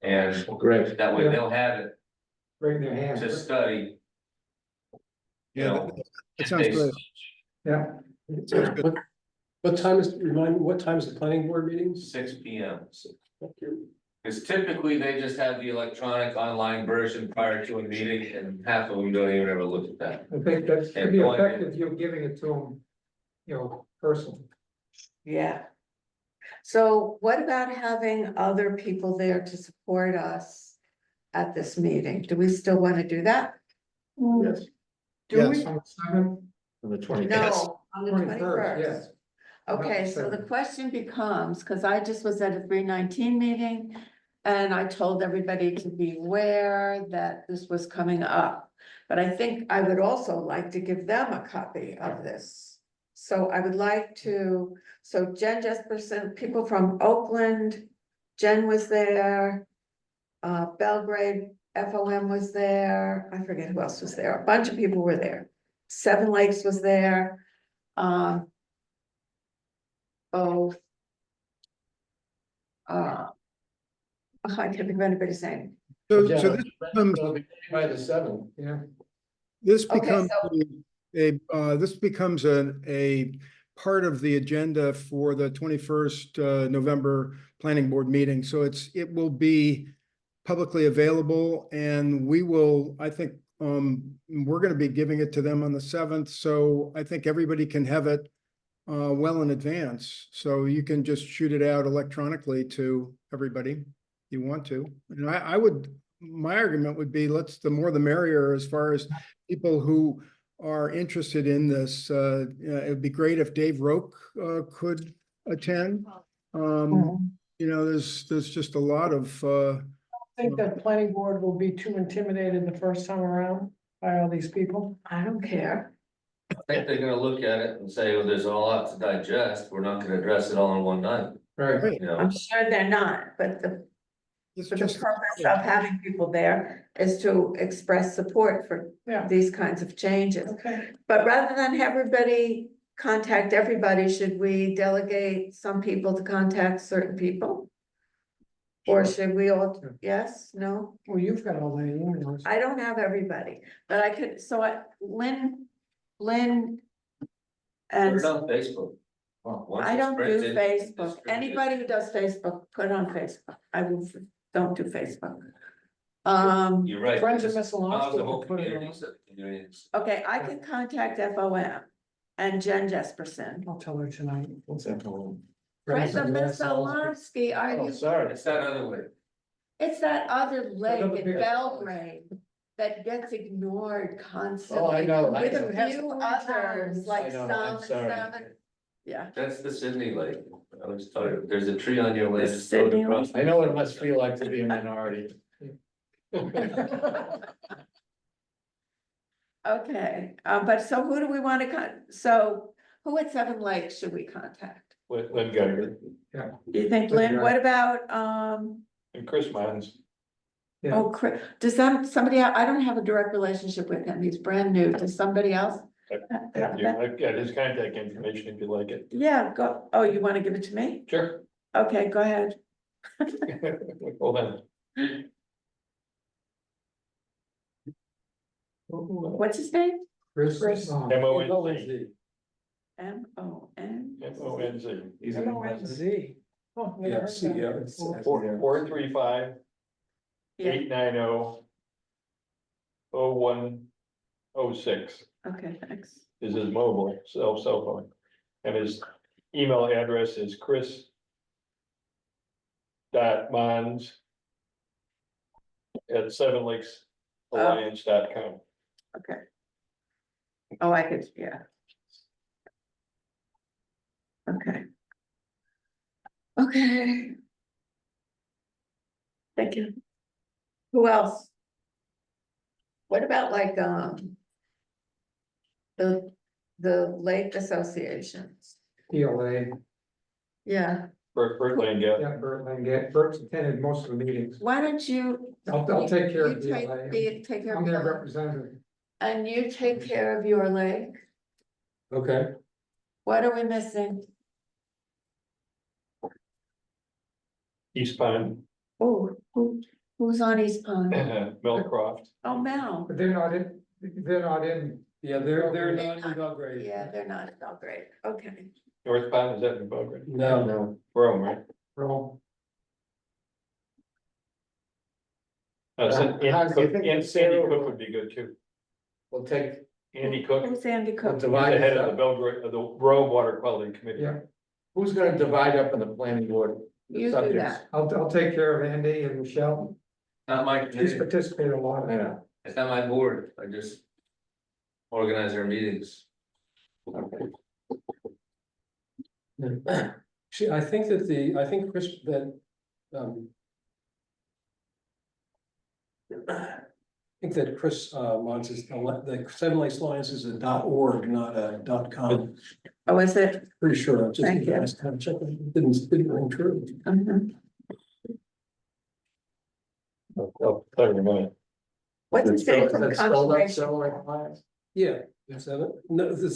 And great. that way they'll have it Right in their hands. to study. You Yeah, know, that sounds good. Yeah, Sounds good. What time is the planning board meeting? 6 p.m. Thank you. Because typically they just have the electronic online version prior to a meeting, and half of them don't even ever look at that. I think that's could be effective, you giving it to them, personally. yeah. So what about having other people there to support us at this meeting? Do we still want to do that? Yes, Do Yes. we? On the 7th, on the 20th. No, on the 21st, 21st. yes. Okay, so the question becomes, because I just was at a 319 meeting and I told everybody to beware that this was coming up. But I think I would also like to give them a copy of this. So I would like to, so Jen Jesperson, people from Oakland, Jen was there. Belgrade, FOM was there, I forget who else was there, a bunch of people were there. Seven Lakes was there. Both. I can't think of anybody's name. So, Yeah, so this becomes, it'll be by the seventh. Yeah, this Okay, becomes so- this becomes a part of the agenda for the 21st November Planning Board meeting. So it will be publicly available, and we will, I think, we're going to be giving it to them on the 7th. So I think everybody can have it well in advance. So you can just shoot it out electronically to everybody if you want to. And I would, my argument would be, the more the merrier as far as people who are interested in this. It'd be great if Dave Roque could attend. You know, there's just a lot of I think the planning board will be too intimidated the first time around by all these people. I don't care. I think they're gonna look at it and say, well, there's a lot to digest, we're not gonna address it all in one night, right. you know? I'm sure they're not, but it's the just purpose of having people there is to express support for Yeah, these kinds of changes. okay. But rather than have everybody contact everybody, should we delegate some people to contact certain people? Or should we all, yes, no? Well, you've got all the emails. I don't have everybody, but I could, Lynn. Put And it on Facebook. Once I it's don't do printed, Facebook. distribute it. Anybody who does Facebook, put it on Facebook. Don't do Facebook. You're right. Friends of Just Miss allows Alonso the whole will put it community, on. so the communities. Okay, I can contact FOM and Jen Jesperson. I'll tell her tonight. What's that called? Friends of Miss Alonsky, are Oh, you? sorry. It's that other way. It's that other lake Another in big- Belgrade that gets ignored constantly. Oh, I know, I With know. a It has few three others, towns. like I know, some I'm and sorry. seven. Yeah, That's the Sydney Lake. I was told, there's a tree on your way. The just throw it Sydney across. I know what it must feel like to be a minority. okay, but so who do we want to so who at Seven Lakes should we contact? Lynn Geiger Do you think, Lynn, what about, and Chris Mines. Yeah. oh, Chris, does somebody, I don't have a direct relationship with him, he's brand new, does somebody else? I've got his contact information if you like it. Yeah, go, oh, you want to give it to me? Sure. Okay, go ahead. Hold on. What's his name? Chris. Chris. MONZ. M-O-N? MONZ. He's I know it's Z. Oh, never heard that. 435 Yeah, 890 0106 okay, thanks. is his mobile cell phone. And his email address is chris.mons@sevenlakesalliance.com. Okay. Oh, I could, yeah. Okay. Okay. Thank you. Who else? What about like, the lake associations? PLA, Yeah, Bert Langet. yeah, Bert Langet, Bert's attended most of the meetings. why don't you? I'll take care you of take- PLA. Take care I'm of their PLA, representative. and you take care of your lake. Okay. What are we missing? East Pond, Oh, who's on East Pond? Millcroft. Oh, Mel. But they're not in. Yeah, they're not in Belgrade. Yeah, they're not at Belgrade, okay. North Pond, is that in Belgrade? No, No. Rome, right? Role. Andy Hans, do you Cook, think and it's Sandy fair Cook or- would be good too. We'll take, Andy Cook, Who's Andy we'll Cook? he's divide the head it of the up. Belgrade, of the Rome Water Quality Committee. Yeah, Who's gonna divide up in the planning board? the You do subjects? that. I'll take care of Andy and Michelle. Not my She's committee, participated a lot. Yeah. it's not my board, I just organize their meetings. see, I think Chris, think that Chris, wants is, the Seven Lakes Alliance is a .org, not a .com. Oh, is it? Pretty sure, I just Thank you. asked, kind of check, it didn't ring true. Mhm. I'll tell you in a minute. What's it say from That's spelled out conservation? so like clients. Yeah, seven, no, the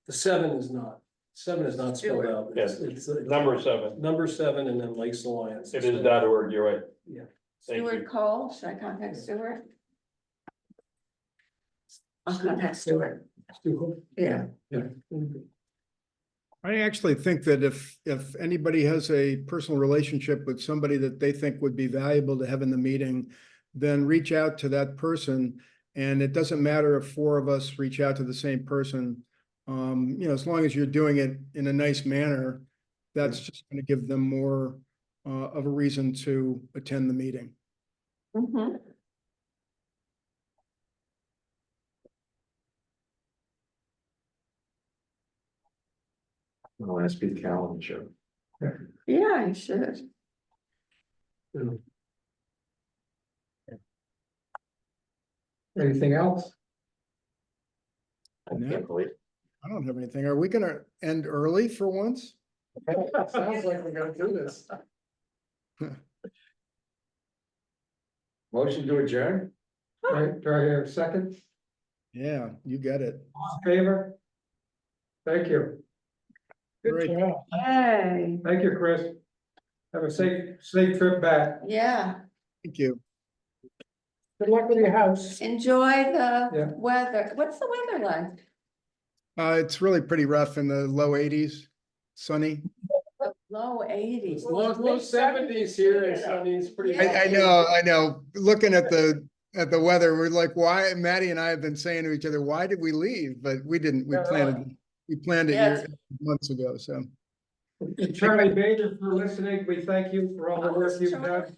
seven is not, seven is not spelled out. Yes. It's Number 7, number seven and then Lakes Alliance. it is .org, you're right. Yeah. Thank you. Stuart Cole, should I contact Stuart? I'll contact Stuart, yeah. I actually think that if anybody has a personal relationship with somebody that they think would be valuable to have in the meeting, then reach out to that person. And it doesn't matter if 4 of us reach out to the same person. As long as you're doing it in a nice manner, that's just going to give them more of a reason to attend the meeting. Mhm. Oh, that's Pete Callen show. Yeah, you should. Anything else? I can't believe. I don't have anything. Are we going to end early for once? Sounds like we're gonna do this. Motion to adjourn? Right, do I hear a second? Yeah, you get it. All in favor? Thank you. Good Great. job. Hey, Thank you, Chris. Have a safe trip back. yeah, Thank you. Good luck with your house. enjoy Yeah. the weather. What's the weather like? It's really pretty rough in the low 80s, sunny. Low 80s. Low 70s here, and sunny's pretty. I know. Looking at the weather, we're like, why, Maddie and I have been saying to each other, why did we leave? But we didn't, we planned it Yes. months ago, so. And Charlie Bader for listening, we thank you for all the work you've done.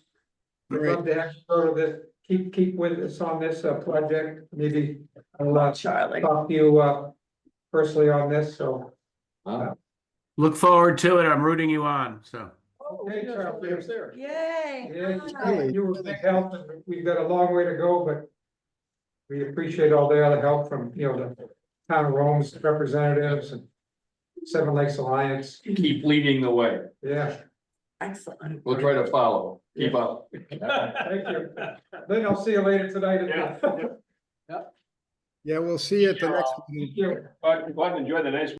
We'd love to have you go to this, keep with us on this project, maybe I'll Charlie. talk to you personally on this, so. Look forward to it. I'm rooting you on, so. Okay, Charlie. There. Yay. Yeah, Hi. you were a big help, and we've got a long way to go, but we appreciate all the other help from, the town of Rome's representatives and Seven Lakes Alliance, Keep leading the way. yeah. Excellent. We'll try to follow. Keep up. Thank you. Then I'll see you later tonight. Yeah. Yeah, we'll see you at the next meeting. Thank you. But enjoy the nice